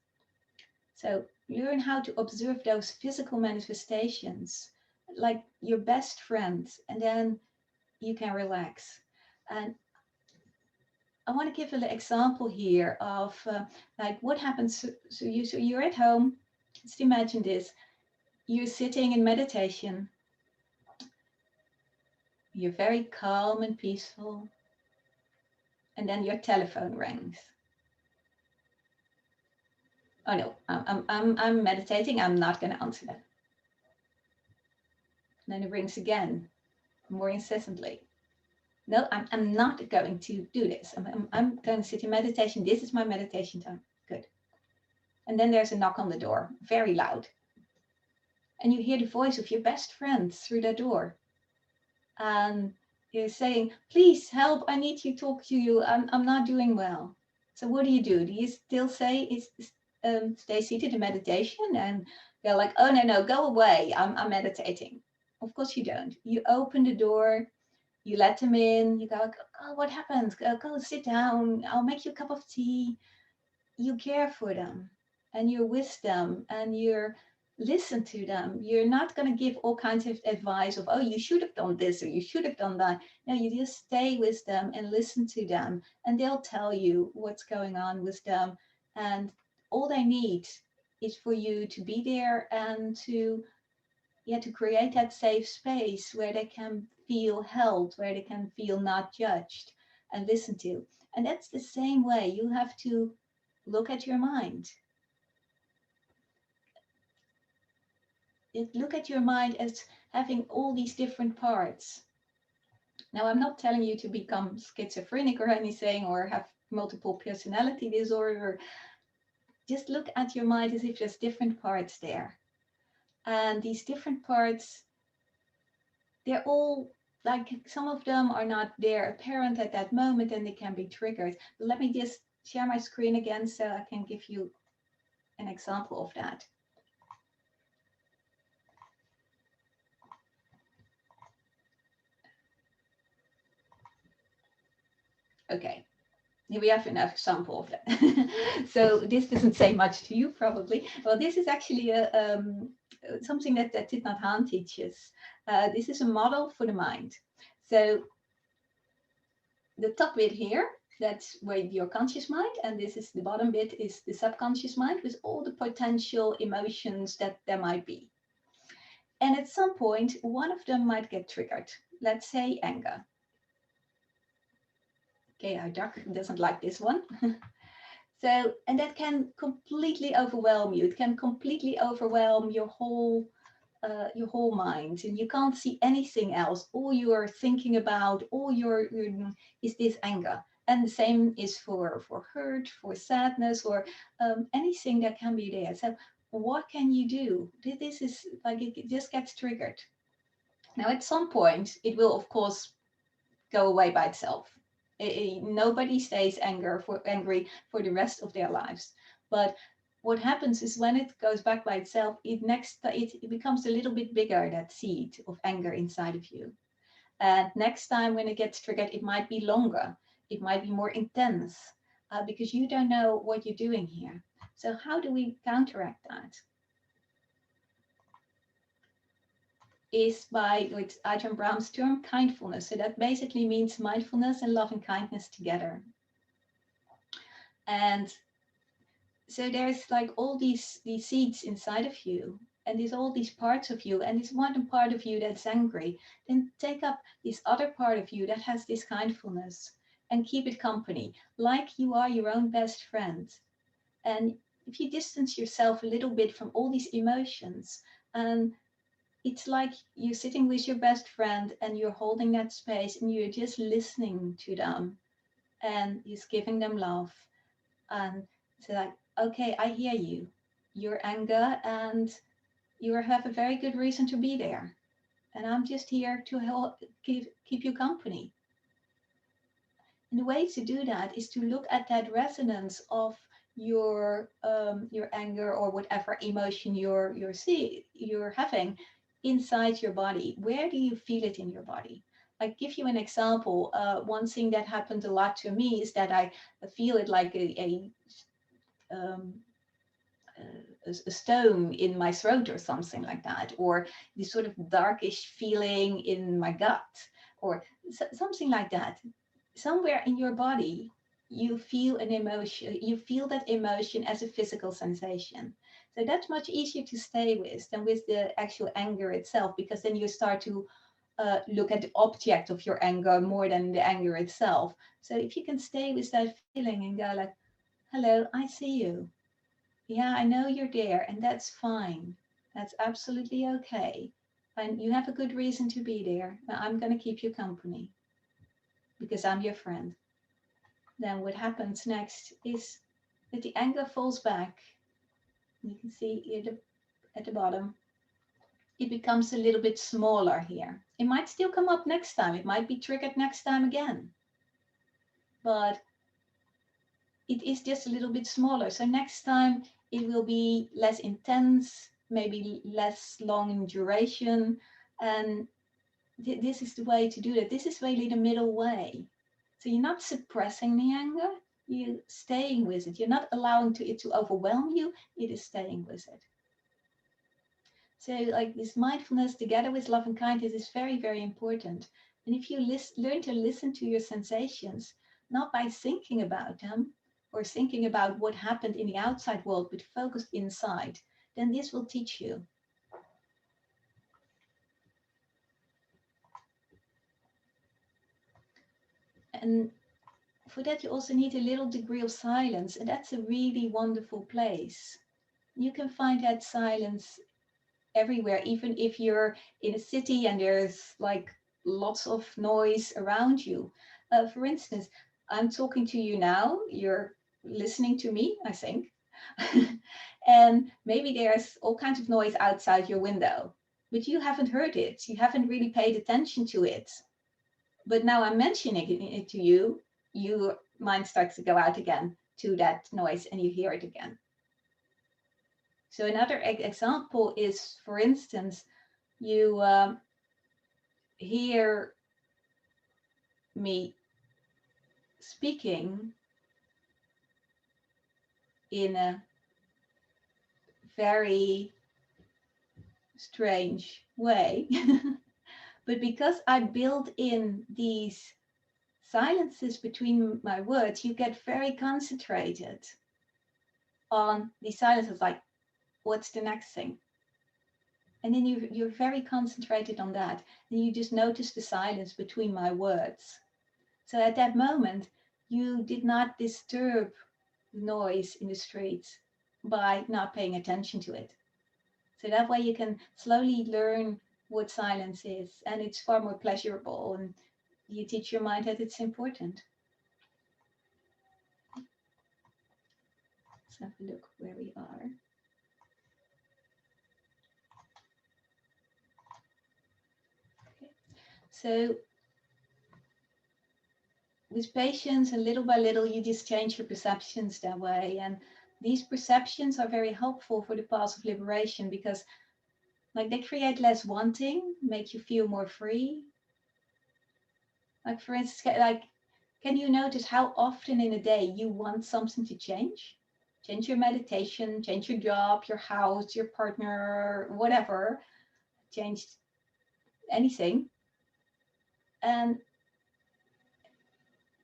So learn how to observe those physical manifestations like your best friend, and then you can relax. And I want to give an example here of like what happens. So you're at home. Just imagine this. You're sitting in meditation. You're very calm and peaceful. And then your telephone rings. Oh no, I'm meditating. I'm not going to answer that. And then it rings again, more incessantly. No, I'm not going to do this. I'm going to sit in meditation. This is my meditation time. Good. And then there's a knock on the door, very loud. And you hear the voice of your best friend through the door. And you're saying, please help, I need to talk to you. I'm not doing well. So what do? Do you still say, stay seated in meditation? And they're like, oh, no, go away. I'm meditating. Of course you don't. You open the door, you let them in, you go, oh, what happened? Go sit down. I'll make you a cup of tea. You care for them and you're with them and you're listen to them. You're not going to give all kinds of advice of, oh, you should have done this or you should have done that. No, you just stay with them and listen to them and they'll tell you what's going on with them. And all they need is for you to be there and to create that safe space where they can feel held, where they can feel not judged and listened to. And that's the same way you have to look at your mind. Look at your mind as having all these different parts. Now, I'm not telling you to become schizophrenic or anything or have multiple personality disorder. Just look at your mind as if there's different parts there. And these different parts, they're all like, some of them are not there apparent at that moment and they can be triggered. But let me just share my screen again so I can give you an example of that. Okay, here we have enough example of that. So this doesn't say much to you probably. Well, this is actually something that Thich Nhat Hanh teaches. This is a model for the mind. So the top bit here, that's where your conscious mind, and this is the bottom bit is the subconscious mind with all the potential emotions that there might be. And at some point, one of them might get triggered. Let's say anger. Okay, our duck doesn't like this one. So, and that can completely overwhelm you. It can completely overwhelm your whole mind, and you can't see anything else. All you're thinking about, is this anger. And the same is for hurt, for sadness, or anything that can be there. So, what can you do? This is like it just gets triggered. Now, at some point, it will, of course, go away by itself. Nobody stays angry for the rest of their lives. But what happens is when it goes back by itself, it becomes a little bit bigger, that seed of anger inside of you. And next time when it gets triggered, it might be longer. It might be more intense because you don't know what you're doing here. So how do we counteract that? Is by, with Adrian Brown's term, kindfulness. So that basically means mindfulness and loving kindness together. And so there's like all these seeds inside of you, and there's all these parts of you, and there's one part of you that's angry. Then take up this other part of you that has this kindfulness and keep it company, like you are your own best friend. And if you distance yourself a little bit from all these emotions, and it's like you're sitting with your best friend and you're holding that space and you're just listening to them and just giving them love. And so like, okay, I hear you, your anger, and you have a very good reason to be there. And I'm just here to help keep you company. And the way to do that is to look at that resonance of your anger or whatever emotion you're having inside your body. Where do you feel it in your body? I give you an example. One thing that happened a lot to me is that I feel it like a stone in my throat or something like that, or this sort of darkish feeling in my gut, or something like that. Somewhere in your body, you feel an emotion, you feel that emotion as a physical sensation. So that's much easier to stay with than with the actual anger itself, because then you start to look at the object of your anger more than the anger itself. So if you can stay with that feeling and go like, hello, I see you. Yeah, I know you're there, and that's fine. That's absolutely okay. And you have a good reason to be there. I'm going to keep you company because I'm your friend. Then what happens next is that the anger falls back. You can see at the bottom, it becomes a little bit smaller here. It might still come up next time. It might be triggered next time again. But it is just a little bit smaller. So next time it will be less intense, maybe less long in duration. And this is the way to do that. This is really the middle way. So you're not suppressing the anger, you're staying with it. You're not allowing it to overwhelm you, it is staying with it. So like this mindfulness together with love and kindness is very, very important. And if you learn to listen to your sensations, not by thinking about them or thinking about what happened in the outside world, but focused inside, then this will teach you. And for that, you also need a little degree of silence. And that's a really wonderful place. You can find that silence everywhere, even if you're in a city and there's like lots of noise around you. For instance, I'm talking to you now, you're listening to me, I think. And maybe there's all kinds of noise outside your window, but you haven't heard it. You haven't really paid attention to it. But now I'm mentioning it to you, your mind starts to go out again to that noise and you hear it again. So another example is, for instance, you hear me speaking in a very strange way. But because I build in these silences between my words, you get very concentrated on the silences, like, what's the next thing? And then you're very concentrated on that. And you just notice the silence between my words. So at that moment, you did not disturb the noise in the streets by not paying attention to it. So that way you can slowly learn what silence is, and it's far more pleasurable, and you teach your mind that it's important. Let's have a look where we are. Okay. So with patience and little by little, you just change your perceptions that way. And these perceptions are very helpful for the path of liberation because like they create less wanting, make you feel more free. Like for instance, like, can you notice how often in a day you want something to change? Change your meditation, change your job, your house, your partner, whatever, change anything. And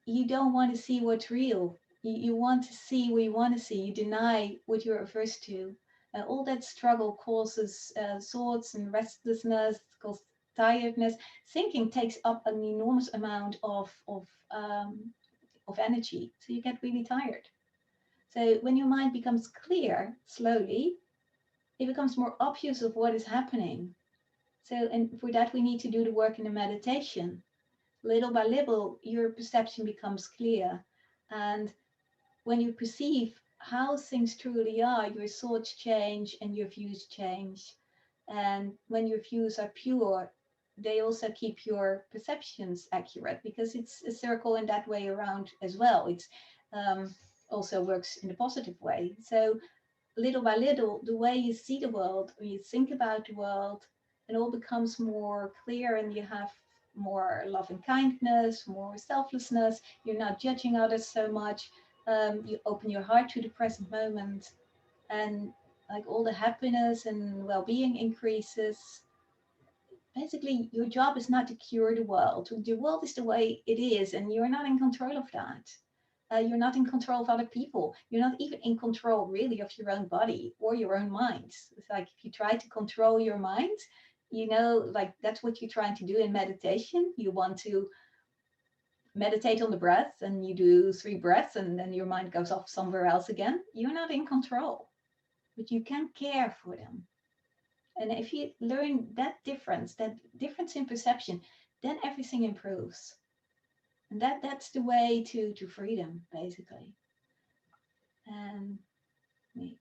you don't want to see what's real. You want to see what you want to see. You deny what you're averse to. All that struggle causes thoughts and restlessness, causes tiredness. Thinking takes up an enormous amount of energy, so you get really tired. So when your mind becomes clear, slowly, it becomes more obvious of what is happening. So, and for that we need to do the work in the meditation. Little by little, your perception becomes clear. And when you perceive how things truly are, your thoughts change and your views change. And when your views are pure, they also keep your perceptions accurate because it's a circle in that way around as well. It's also works in a positive way. So little by little, the way you see the world, when you think about the world, it all becomes more clear and you have more love and kindness, more selflessness. You're not judging others so much. You open your heart to the present moment, and like all the happiness and well-being increases. Basically, your job is not to cure the world. The world is the way it is, and you're not in control of that. You're not in control of other people. You're not even in control really of your own body or your own mind. It's like if you try to control your mind, you know, like that's what you're trying to do in meditation. You want to meditate on the breath and you do 3 breaths and then your mind goes off somewhere else again. You're not in control, but you can care for them. And if you learn that difference in perception, then everything improves. And that's the way to freedom, basically. And let me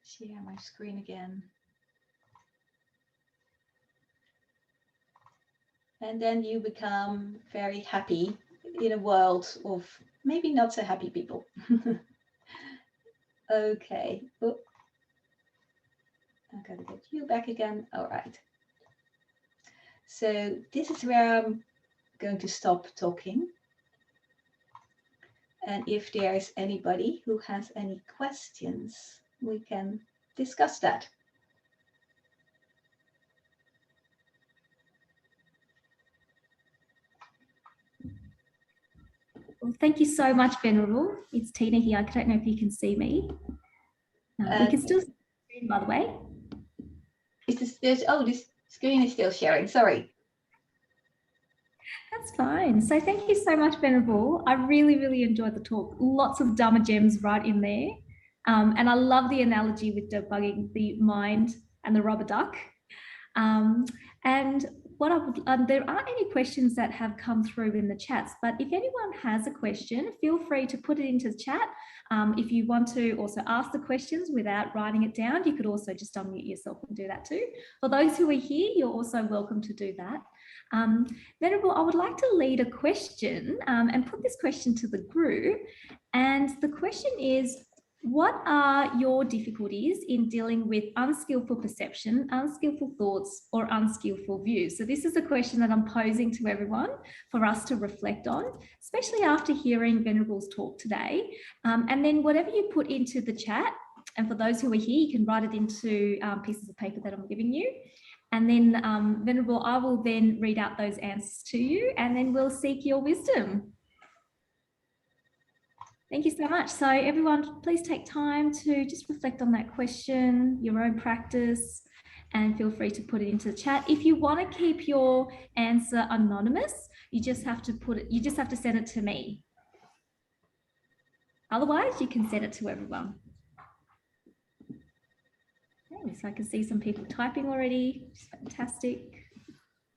share my screen again. And then you become very happy in a world of maybe not so happy people. Okay. Oh. I gotta get you back again. All right. So this is where I'm going to stop talking. And if there's anybody who has any questions, we can discuss that. Well, thank you so much, Venerable. It's Tina here. I don't know if you can see me. We can still see the screen, by the way. This screen is still sharing. Sorry. That's fine. So thank you so much, Venerable. I really, really enjoyed the talk. Lots of Dharma gems right in there. And I love the analogy with debugging the mind and the rubber duck. And what I would, there aren't any questions that have come through in the chats, but if anyone has a question, feel free to put it into the chat. If you want to also ask the questions without writing it down, you could also just unmute yourself and do that too. For those who are here, you're also welcome to do that. Venerable, I would like to lead a question and put this question to the group. And the question is, what are your difficulties in dealing with unskillful perception, unskillful thoughts, or unskillful views? So this is a question that I'm posing to everyone for us to reflect on, especially after hearing Venerable's talk today. And then whatever you put into the chat, and for those who are here, you can write it into pieces of paper that I'm giving you. And then Venerable, I will then read out those answers to you, and then we'll seek your wisdom. Thank you so much. So everyone, please take time to just reflect on that question, your own practice, and feel free to put it into the chat. If you want to keep your answer anonymous, you just have to send it to me. Otherwise, you can send it to everyone. Okay, so I can see some people typing already. It's fantastic.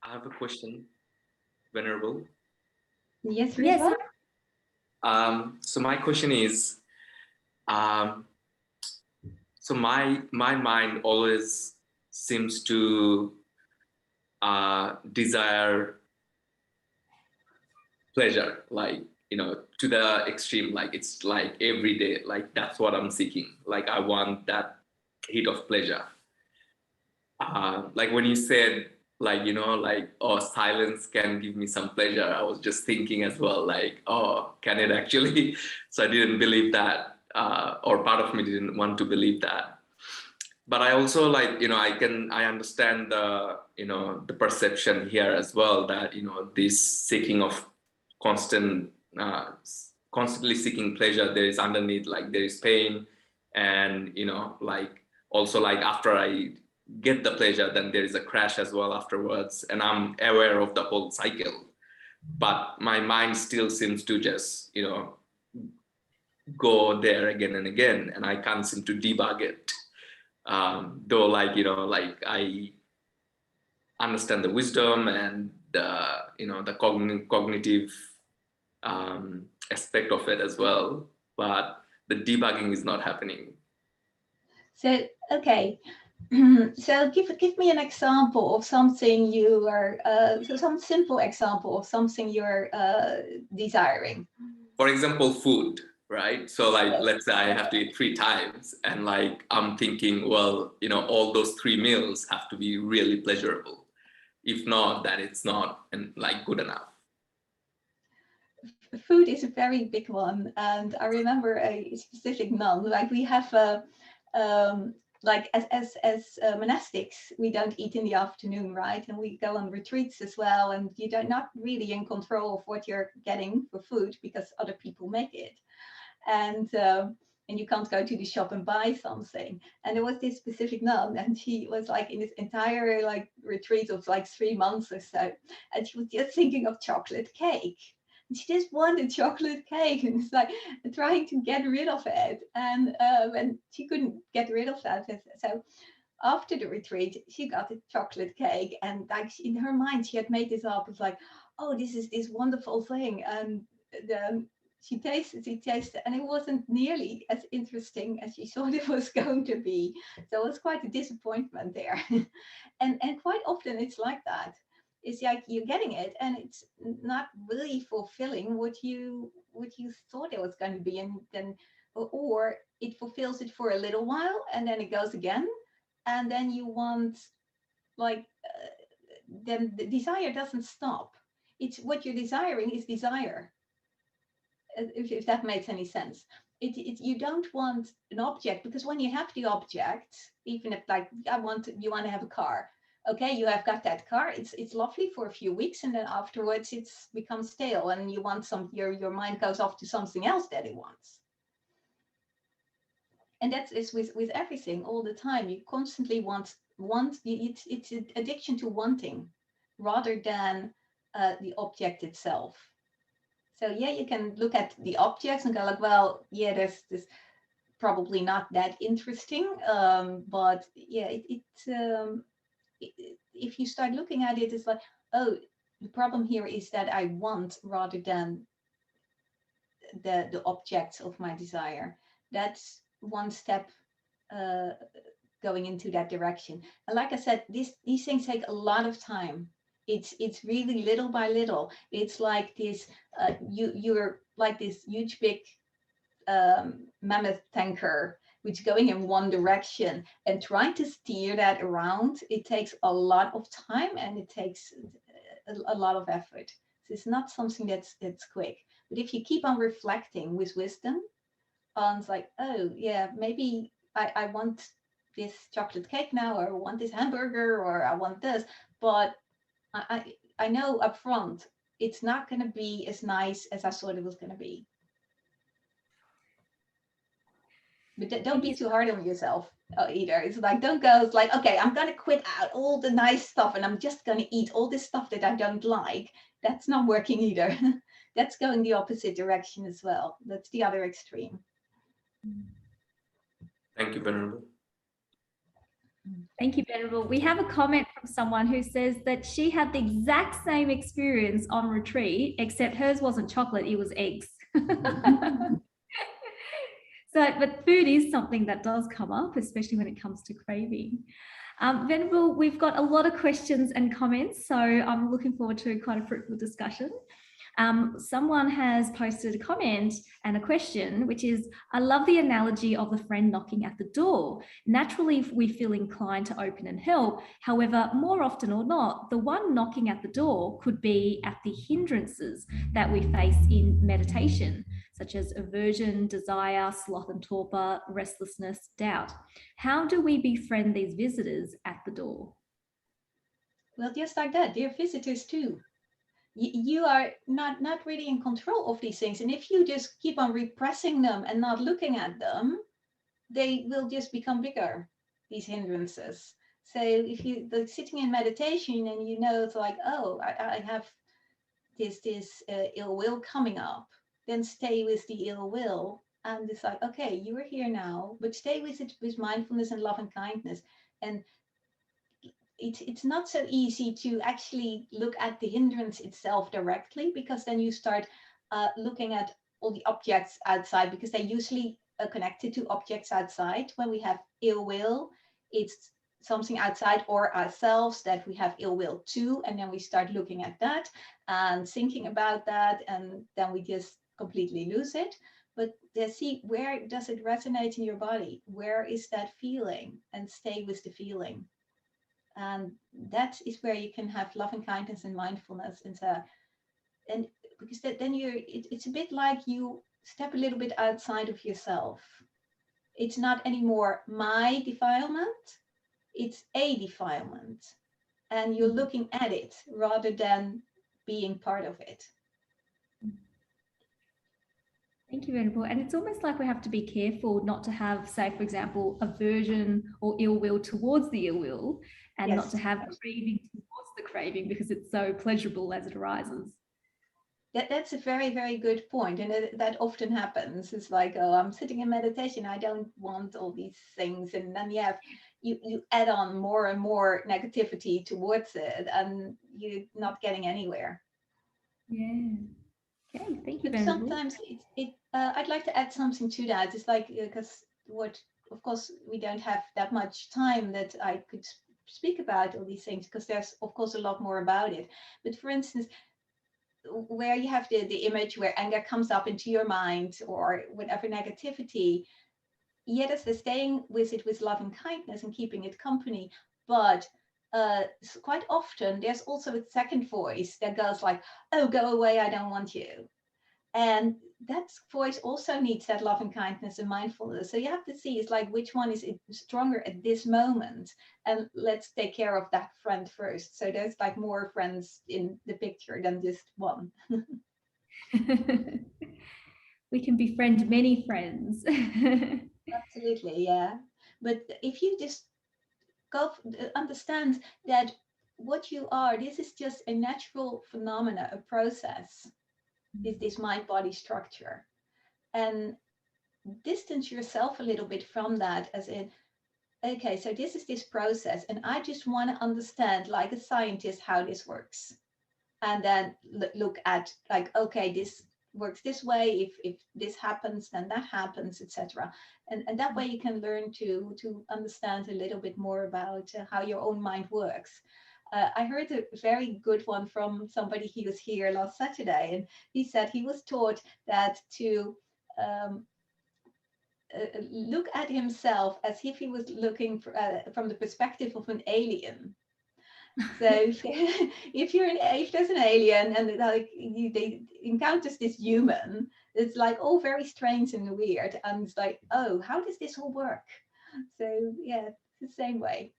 I have a question, Venerable. Yes, yes. So my question is, so my mind always seems to desire pleasure, like, you know, to the extreme, like it's like every day, like that's what I'm seeking. Like I want that hit of pleasure. Like when you said, like, you know, like, oh, silence can give me some pleasure, I was just thinking as well, like, oh, can it actually? So I didn't believe that, or part of me didn't want to believe that. But I also, like, you know, I understand the, you know, the perception here as well, that, you know, this seeking of constantly seeking pleasure, there is underneath, like there is pain, and, you know, like also, like after I get the pleasure, then there is a crash as well afterwards, and I'm aware of the whole cycle, but my mind still seems to just, you know, go there again and again, and I can't seem to debug it. Though, like, you know, like I understand the wisdom and the, you know, the cognitive aspect of it as well, but the debugging is not happening. So, okay. So give me an example of something you are, so some simple example of something you're desiring. For example, food, right? So like, Yes. let's say I have to eat 3 times, and like I'm thinking, well, you know, all those 3 meals have to be really pleasurable. If not, then it's not like good enough. Food is a very big one, and I remember a specific nun. Like we have like as monastics, we don't eat in the afternoon, right? And we go on retreats as well, and you're not really in control of what you're getting for food because other people make it. And you can't go to the shop and buy something. And there was this specific nun, and she was like in this entire like retreat of like 3 months or so, and she was just thinking of chocolate cake. And she just wanted chocolate cake, and it's like trying to get rid of it. And she couldn't get rid of that. So after the retreat, she got a chocolate cake, and like in her mind, she had made this up of like, oh, this is this wonderful thing. And she tasted, and it wasn't nearly as interesting as she thought it was going to be. So it was quite a disappointment there. and quite often it's like that. It's like you're getting it, and it's not really fulfilling what you thought it was going to be, and then or it fulfills it for a little while, and then it goes again, and then you want like then the desire doesn't stop. It's what you're desiring is desire. If that makes any sense. You don't want an object, because when you have the object, even if like you want to have a car, okay, you have got that car, it's lovely for a few weeks, and then afterwards it's becomes stale, and you want your mind goes off to something else that it wants. And that is with everything all the time. You constantly want it's an addiction to wanting rather than the object itself. So yeah, you can look at the objects and go like, well, yeah, there's this probably not that interesting, but yeah, if you start looking at it, it's like, oh, the problem here is that I want rather than the objects of my desire. That's one step going into that direction. And like I said, these things take a lot of time. It's really little by little. It's like this, you're like this huge big mammoth tanker which is going in one direction, and trying to steer that around, it takes a lot of time, and it takes a lot of effort. So it's not something that's quick. But if you keep on reflecting with wisdom on, it's like, oh yeah, maybe I want this chocolate cake now, or I want this hamburger, or I want this, but I know up front it's not going to be as nice as I thought it was going to be. But don't be too hard on yourself either. It's like, don't go, it's like, okay, I'm going to quit out all the nice stuff, and I'm just going to eat all this stuff that I don't like. That's not working either. That's going the opposite direction as well. That's the other extreme. Thank you, Venerable. Thank you, Venerable. We have a comment from someone who says that she had the exact same experience on retreat, except hers wasn't chocolate, it was eggs. But food is something that does come up, especially when it comes to craving. Venerable, we've got a lot of questions and comments, so I'm looking forward to quite a fruitful discussion. Someone has posted a comment and a question, which is, I love the analogy of the friend knocking at the door. Naturally, we feel inclined to open and help. However, more often or not, the one knocking at the door could be at the hindrances that we face in meditation, such as aversion, desire, sloth and torpor, restlessness, doubt. How do we befriend these visitors at the door? Well, just like that, they're visitors too. You are not really in control of these things. And if you just keep on repressing them and not looking at them, they will just become bigger, these hindrances. So if you're like sitting in meditation and you know it's like, oh, I have this ill will coming up, then stay with the ill will and it's like, okay, you are here now, but stay with it with mindfulness and love and kindness. And it's not so easy to actually look at the hindrance itself directly, because then you start looking at all the objects outside, because they usually are connected to objects outside. When we have ill will, it's something outside or ourselves that we have ill will to, and then we start looking at that and thinking about that, and then we just completely lose it. But see, where does it resonate in your body? Where is that feeling? And stay with the feeling. And that is where you can have love and kindness and mindfulness. And because then it's a bit like you step a little bit outside of yourself. it's not anymore my defilement, it's a defilement. And you're looking at it rather than being part of it. Thank you, Venerable. And it's almost like we have to be careful not to have, say, for example, aversion or ill will towards the ill will, and Yes. not to have craving towards the craving because it's so pleasurable as it arises. That's a very, very good point. And that often happens. It's like, oh, I'm sitting in meditation, I don't want all these things. And then you add on more and more negativity towards it, and you're not getting anywhere. Yeah. Okay, thank you, But Venerable. sometimes I'd like to add something to that. It's like, because of course, we don't have that much time that I could speak about all these things, because there's, of course, a lot more about it. But for instance, where you have the image where anger comes up into your mind or whatever negativity, yet it's the staying with it with love and kindness and keeping it company. But quite often there's also a second voice that goes like, oh, go away, I don't want you. And that voice also needs that love and kindness and mindfulness. So you have to see, it's like, which one is stronger at this moment? And let's take care of that friend first. So there's like more friends in the picture than just one. We can befriend many friends. Absolutely, yeah. But if you just understand that what you are, this is just a natural phenomena, a process, is this mind-body structure. And distance yourself a little bit from that, as in, okay, so this is this process, and I just want to understand, like a scientist, how this works. And then look at, like, okay, this works this way, if this happens, then that happens, etc. And that way you can learn to understand a little bit more about how your own mind works. I heard a very good one from somebody. He was here last Saturday, and he said he was taught that to look at himself as if he was looking from the perspective of an alien. So if there's an alien and like they encounters this human, it's like all very strange and weird, and it's like, oh, how does this all work? So yeah, it's the same way.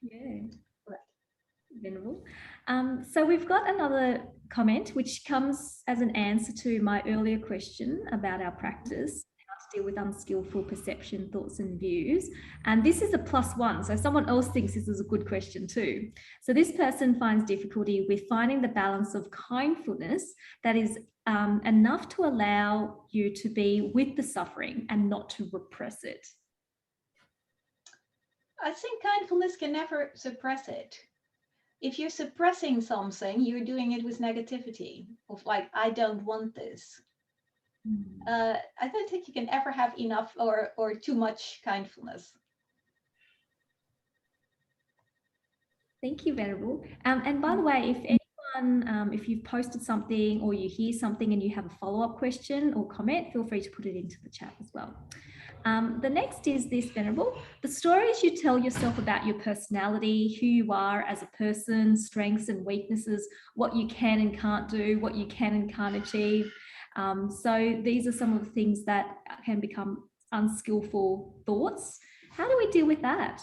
Yeah. Right. Venerable. So we've got another comment which comes as an answer to my earlier question about our practice, how to deal with unskillful perception, thoughts and views. And this is a +1. So someone else thinks this is a good question too. So this person finds difficulty with finding the balance of kindfulness that is enough to allow you to be with the suffering and not to repress it. I think kindfulness can never suppress it. If you're suppressing something, you're doing it with negativity, of like, I don't want this. I don't think you can ever have enough or too much kindfulness. Thank you, Venerable. And by the way, if anyone, if you've posted something or you hear something and you have a follow-up question or comment, feel free to put it into the chat as well. The next is this, Venerable. The stories you tell yourself about your personality, who you are as a person, strengths and weaknesses, what you can and can't do, what you can and can't achieve. So these are some of the things that can become unskillful thoughts. How do we deal with that?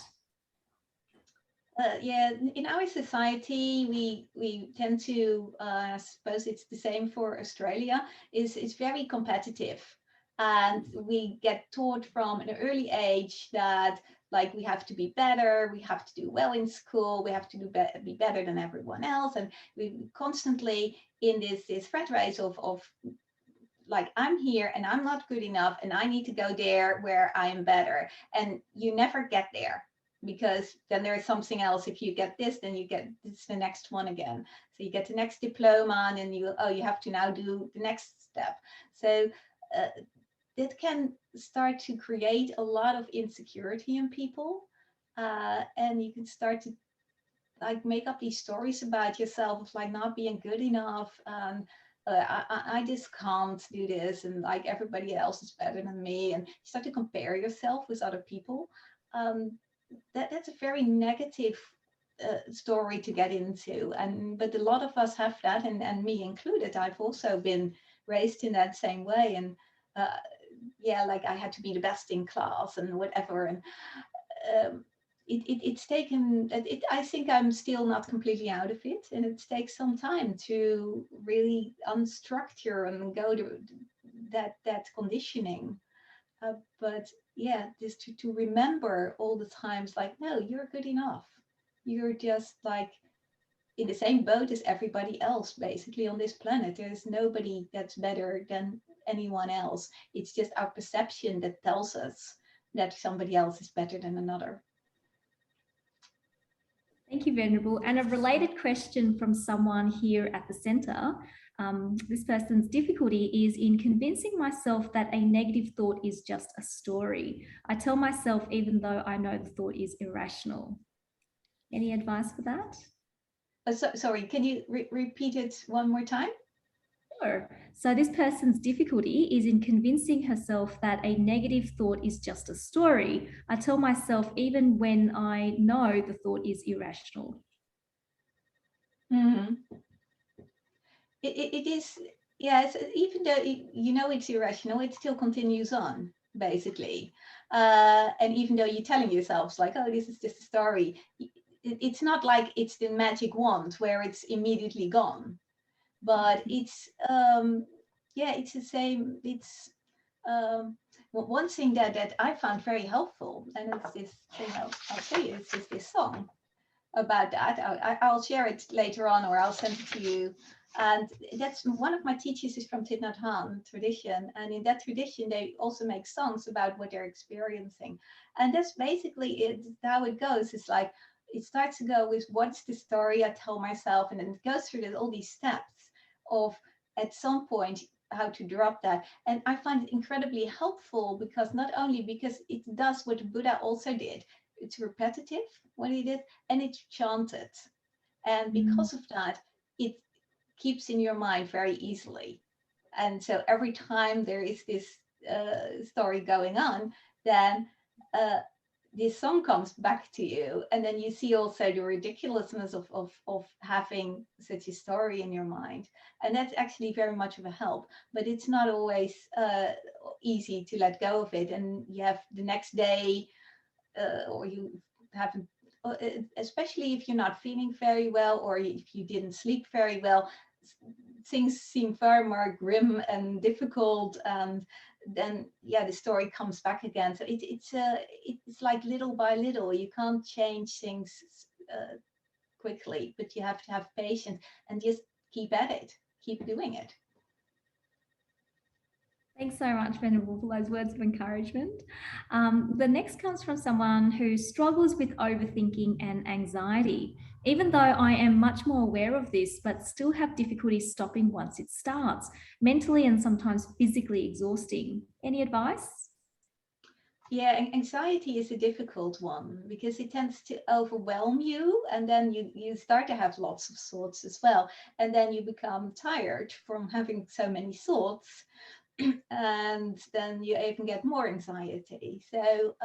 Yeah, in our society, we tend to, I suppose it's the same for Australia, is very competitive. And we get taught from an early age that, like, we have to be better, we have to do well in school, we have to be better than everyone else. And we constantly in this rat race of like, I'm here and I'm not good enough and I need to go there where I am better. And you never get there, because then there is something else. If you get this, then you get this, the next one again. So you get the next diploma, and then you have to now do the next step. So that can start to create a lot of insecurity in people. And you can start to like make up these stories about yourself of like not being good enough. I just can't do this, and like everybody else is better than me. And you start to compare yourself with other people. That's a very negative story to get into. But a lot of us have that, and me included. I've also been raised in that same way. And yeah, like I had to be the best in class and whatever. And it's taken, I think I'm still not completely out of it, and it takes some time to really unstructure and go to that conditioning. But yeah, just to remember all the times, like, no, you're good enough. You're just like in the same boat as everybody else, basically, on this planet. There's nobody that's better than anyone else. It's just our perception that tells us that somebody else is better than another. Thank you, Venerable. And a related question from someone here at the center. This person's difficulty is in convincing myself that a negative thought is just a story. I tell myself even though I know the thought is irrational. Any advice for that? Sorry, can you repeat it one more time? Sure. So this person's difficulty is in convincing herself that a negative thought is just a story. I tell myself even when I know the thought is irrational. Mm-hmm. It is, yes, even though you know it's irrational, it still continues on, basically. And even though you're telling yourselves like, oh, this is just a story, it's not like it's the magic wand where it's immediately gone. But it's, yeah, it's the same. It's one thing that I found very helpful, and it's this thing I'll show you, it's just this song about that. I'll share it later on, or I'll send it to you. And that's one of my teachers is from Thich Nhat Hanh tradition. And in that tradition, they also make songs about what they're experiencing. And that's basically it, how it goes. It's like, it starts to go with what's the story I tell myself. And then it goes through all these steps of at some point how to drop that. And I find it incredibly helpful because not only because it does what Buddha also did, it's repetitive what he did, and it's chanted. And because of that, it keeps in your mind very easily. And so every time there is this story going on, then this song comes back to you. And then you see also the ridiculousness of having such a story in your mind. And that's actually very much of a help. But it's not always easy to let go of it. And you have the next day, or you haven't, especially if you're not feeling very well, or if you didn't sleep very well, things seem far more grim and difficult, and then yeah, the story comes back again. So it's like little by little. You can't change things quickly, but you have to have patience and just keep at it, keep doing it. Thanks so much, Venerable, for those words of encouragement. The next comes from someone who struggles with overthinking and anxiety. Even though I am much more aware of this, but still have difficulty stopping once it starts, mentally and sometimes physically exhausting. Any advice? Yeah, anxiety is a difficult one because it tends to overwhelm you, and then you start to have lots of thoughts as well. And then you become tired from having so many thoughts. And then you even get more anxiety. So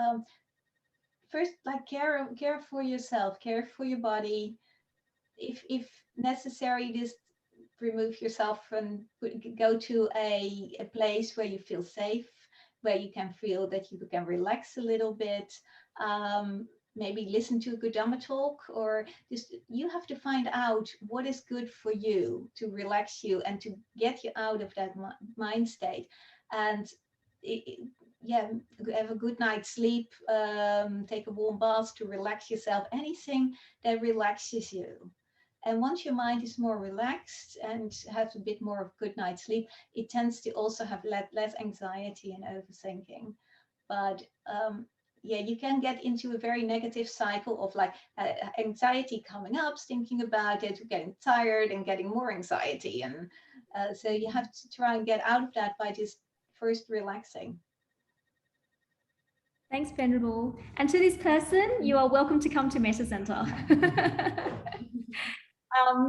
first, like care for yourself, care for your body. If necessary, just remove yourself and go to a place where you feel safe, where you can feel that you can relax a little bit. Maybe listen to a good Dhamma talk, or just you have to find out what is good for you to relax you and to get you out of that mind state. And yeah, have a good night's sleep, take a warm bath to relax yourself, anything that relaxes you. And once your mind is more relaxed and has a bit more of good night's sleep, it tends to also have less anxiety and overthinking. But yeah, you can get into a very negative cycle of like anxiety coming up, thinking about it, getting tired and getting more anxiety. And so you have to try and get out of that by just first relaxing. Thanks, Venerable. And to this person, you are welcome to come to Metta Center.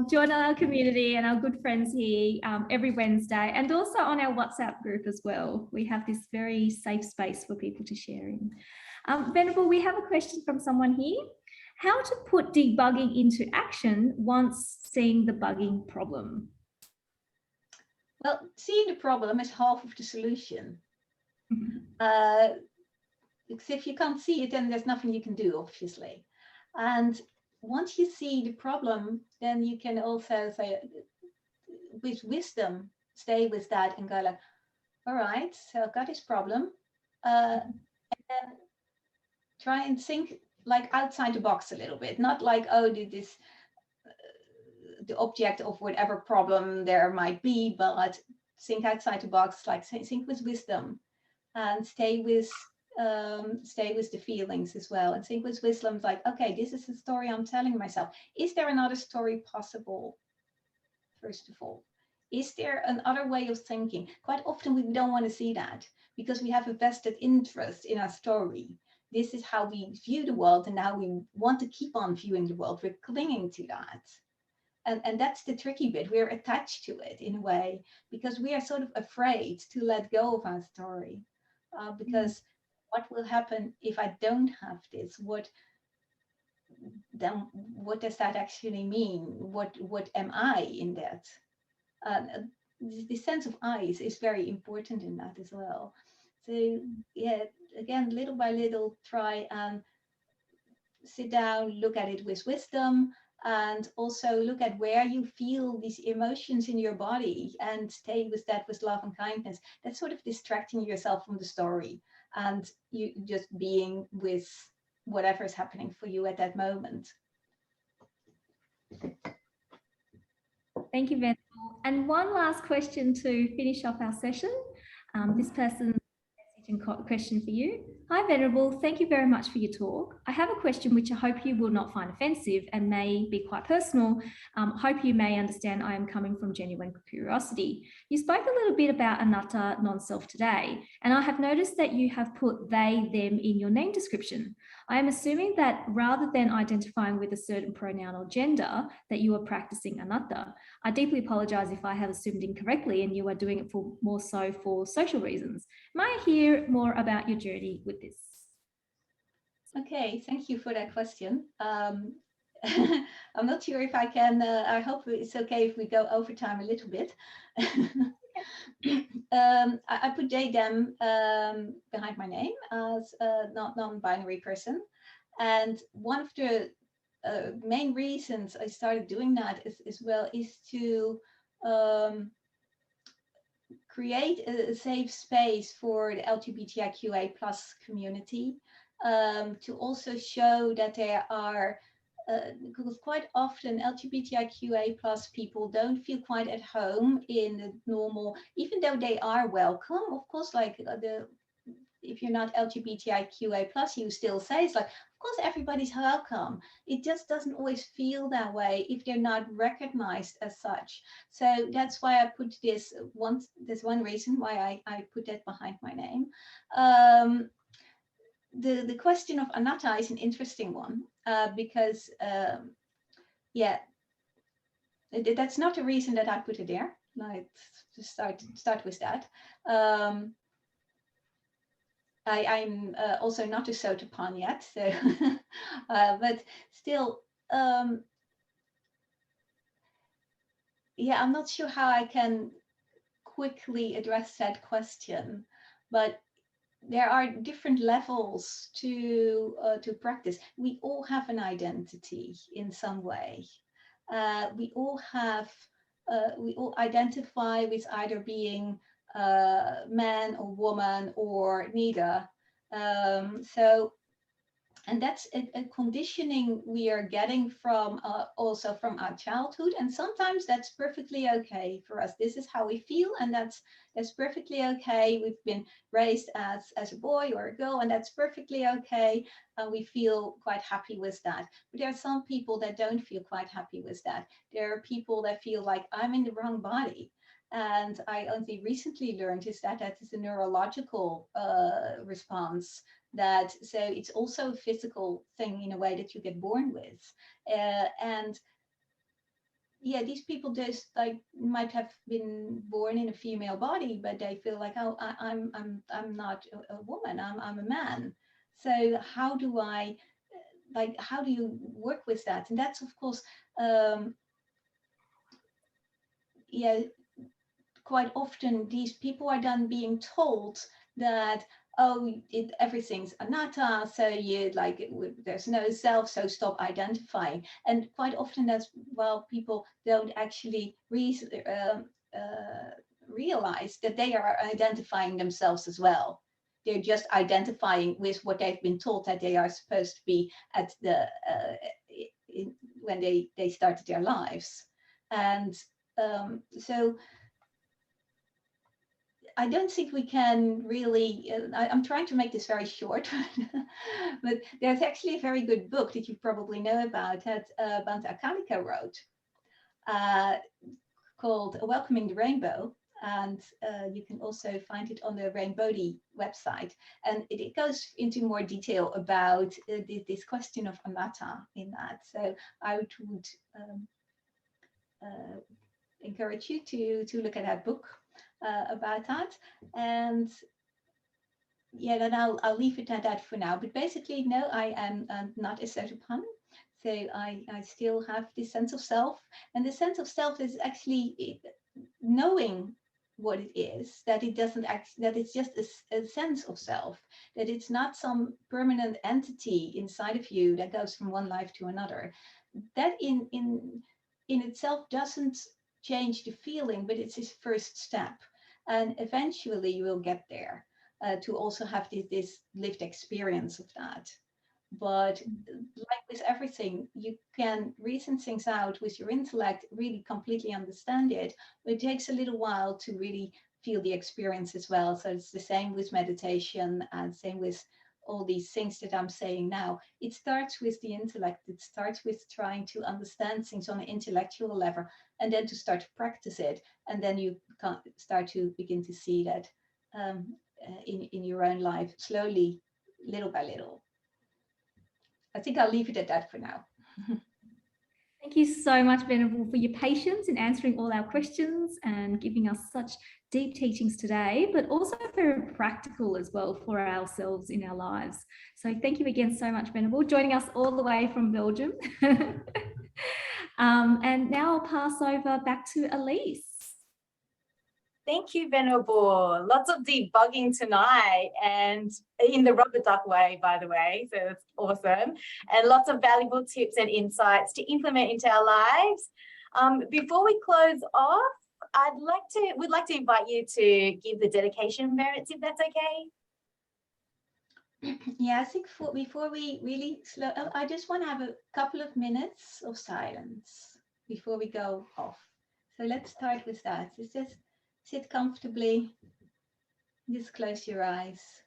Join our community and our good friends here every Wednesday, and also on our WhatsApp group as well. We have this very safe space for people to share in. Venerable, we have a question from someone here. How to put debugging into action once seeing the bugging problem? Well, seeing the problem is half of the solution. Because if you can't see it, then there's nothing you can do, obviously. And once you see the problem, then you can also say, with wisdom, stay with that and go like, all right, so I've got this problem. And then try and think like outside the box a little bit, not like, oh, this the object of whatever problem there might be, but think outside the box, like think with wisdom, and stay with the feelings as well, and think with wisdom, like, okay, this is the story I'm telling myself. Is there another story possible? First of all, is there another way of thinking? Quite often we don't want to see that because we have a vested interest in our story. This is how we view the world, and now we want to keep on viewing the world. We're clinging to that. And that's the tricky bit. We're attached to it in a way because we are sort of afraid to let go of our story. Because what will happen if I don't have this? What does that actually mean? What am I in that? The sense of I is very important in that as well. So yeah, again, little by little, try and sit down, look at it with wisdom, and also look at where you feel these emotions in your body and stay with that with love and kindness. That's sort of distracting yourself from the story and you just being with whatever is happening for you at that moment. Thank you, Venerable. And one last question to finish off our session. This person's message and question for you. Hi, Venerable. Thank you very much for your talk. I have a question which I hope you will not find offensive and may be quite personal. Hope you may understand I am coming from genuine curiosity. You spoke a little bit about anatta, non-self today, and I have noticed that you have put they, them in your name description. I am assuming that rather than identifying with a certain pronoun or gender, that you are practicing anatta. I deeply apologize if I have assumed incorrectly and you are doing it for more so for social reasons. May I hear more about your journey with this? Okay, thank you for that question. I'm not sure if I can, I hope it's okay if we go over time a little bit. I put they, them behind my name as a non-binary person. And one of the main reasons I started doing that is to create a safe space for the LGBTIQA+ community, to also show that there are, because quite often LGBTIQA+ people don't feel quite at home in the normal, even though they are welcome, of course, like if you're not LGBTIQA+, you still say it's like, of course, everybody's welcome. It just doesn't always feel that way if they're not recognized as such. So that's why I put this there's one reason why I put that behind my name. The question of anatta is an interesting one, because yeah, that's not the reason that I put it there. Like, to start with that. I'm also not a sotapan yet, so but still, yeah, I'm not sure how I can quickly address that question, but there are different levels to practice. We all have an identity in some way. We all identify with either being man or woman or neither. And that's a conditioning we are getting from also from our childhood, and sometimes that's perfectly okay for us. This is how we feel, and that's perfectly okay. We've been raised as a boy or a girl, and that's perfectly okay. We feel quite happy with that. But there are some people that don't feel quite happy with that. There are people that feel like, I'm in the wrong body. And I only recently learned is that is a neurological response. So it's also a physical thing in a way that you get born with. And yeah, these people just like might have been born in a female body, but they feel like, oh, I'm not a woman, I'm a man. So how do you work with that? And that's, of course, yeah, quite often these people are then being told that, oh, everything's anatta, so you like there's no self, so stop identifying. And quite often that's, well, people don't actually realize that they are identifying themselves as well. They're just identifying with what they've been told that they are supposed to be at the when they started their lives. And so I don't think we can really, I'm trying to make this very short, but there's actually a very good book that you probably know about that Bhante Akkalika wrote, called Welcoming the Rainbow. And you can also find it on the Bodily website. And it goes into more detail about this question of anatta in that. So I would encourage you to look at that book about that. And yeah, then I'll leave it at that for now. But basically, no, I am not a Sotapan. So I still have this sense of self. And the sense of self is actually knowing what it is, that it doesn't act, that it's just a sense of self, that it's not some permanent entity inside of you that goes from one life to another. That in itself doesn't change the feeling, but it's his first step. And eventually you will get there to also have this lived experience of that. But like with everything, you can reason things out with your intellect, really completely understand it, but it takes a little while to really feel the experience as well. So it's the same with meditation and same with all these things that I'm saying now. It starts with the intellect. It starts with trying to understand things on an intellectual level and then to start to practice it. And then you can start to begin to see that in your own life, slowly, little by little. I think I'll leave it at that for now. Thank you so much, Venerable, for your patience in answering all our questions and giving us such deep teachings today, but also very practical as well for ourselves in our lives. So thank you again so much, Venerable, joining us all the way from Belgium. And now I'll pass over back to Elise. Thank you, Venerable. Lots of debugging tonight, and in the rubber duck way, by the way, so that's awesome. And lots of valuable tips and insights to implement into our lives. Before we close off, we'd like to invite you to give the dedication merits, if that's okay. Yeah, I think before we really I just want to have a couple of minutes of silence before we go off. So let's start with that. It's just sit comfortably, just close your eyes.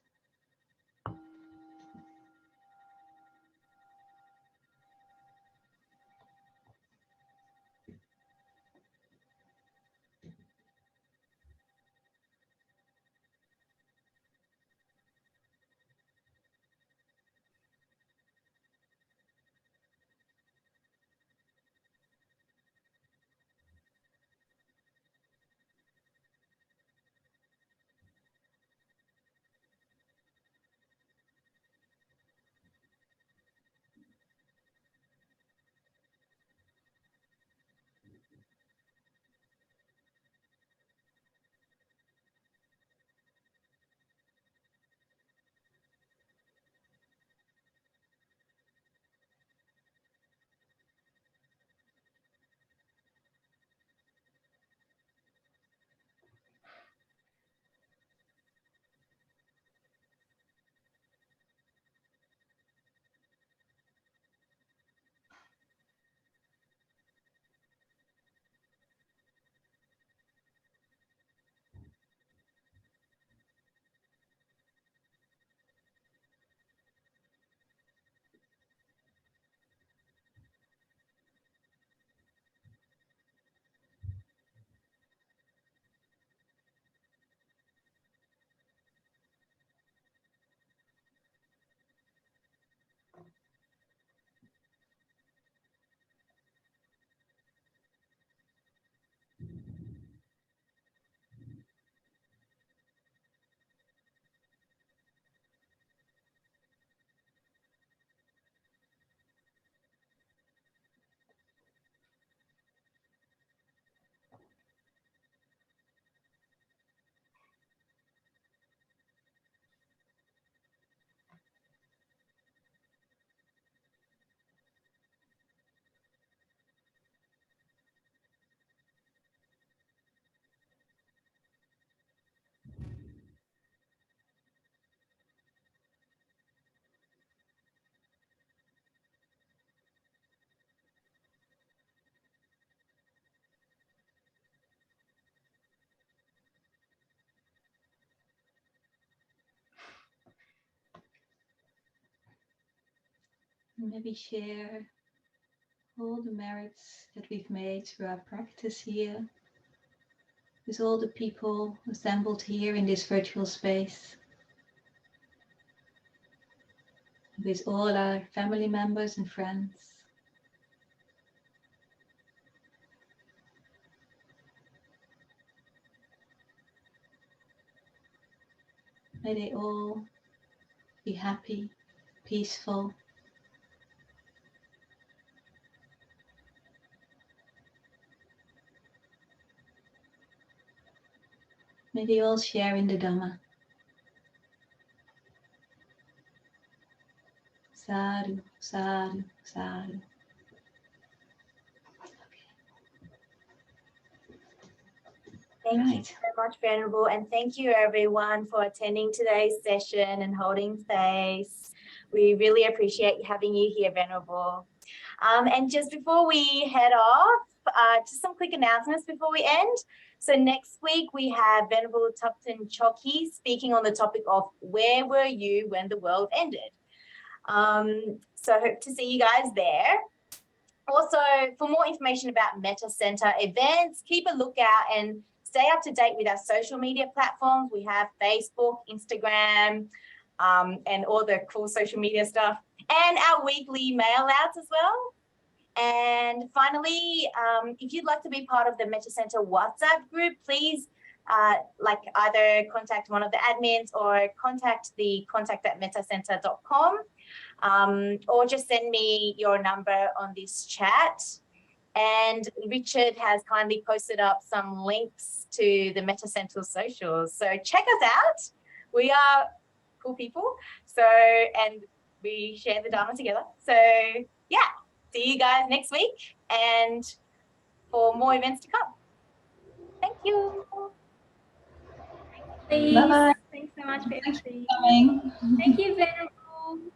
Maybe share all the merits that we've made through our practice here with all the people assembled here in this virtual space, with all our family members and friends. May they all be happy, peaceful. May they all share in the Dhamma. Sadhu, sadhu, sadhu. Thank you so much, Venerable, and thank you everyone for attending today's session and holding space. We really appreciate having you here, Venerable. And just before we head off, just some quick announcements before we end. So next week we have Venerable Tupton Choki speaking on the topic of where were you when the world ended? So hope to see you guys there. Also, for more information about Metta Center events, keep a lookout and stay up to date with our social media platforms. We have Facebook, Instagram, and all the cool social media stuff, and our weekly mail outs as well. And finally, if you'd like to be part of the Metta Center WhatsApp group, please either contact one of the admins or contact the contact@mettacenter.com, or just send me your number on this chat. And Richard has kindly posted up some links to the Metta Center socials. So check us out. We are cool people. So, and we share the Dharma together. So yeah, see you guys next week and for more events to come. Thank you. Please. Bye-bye. Thanks so much for Thanks for everything. coming. Thank you, Venerable.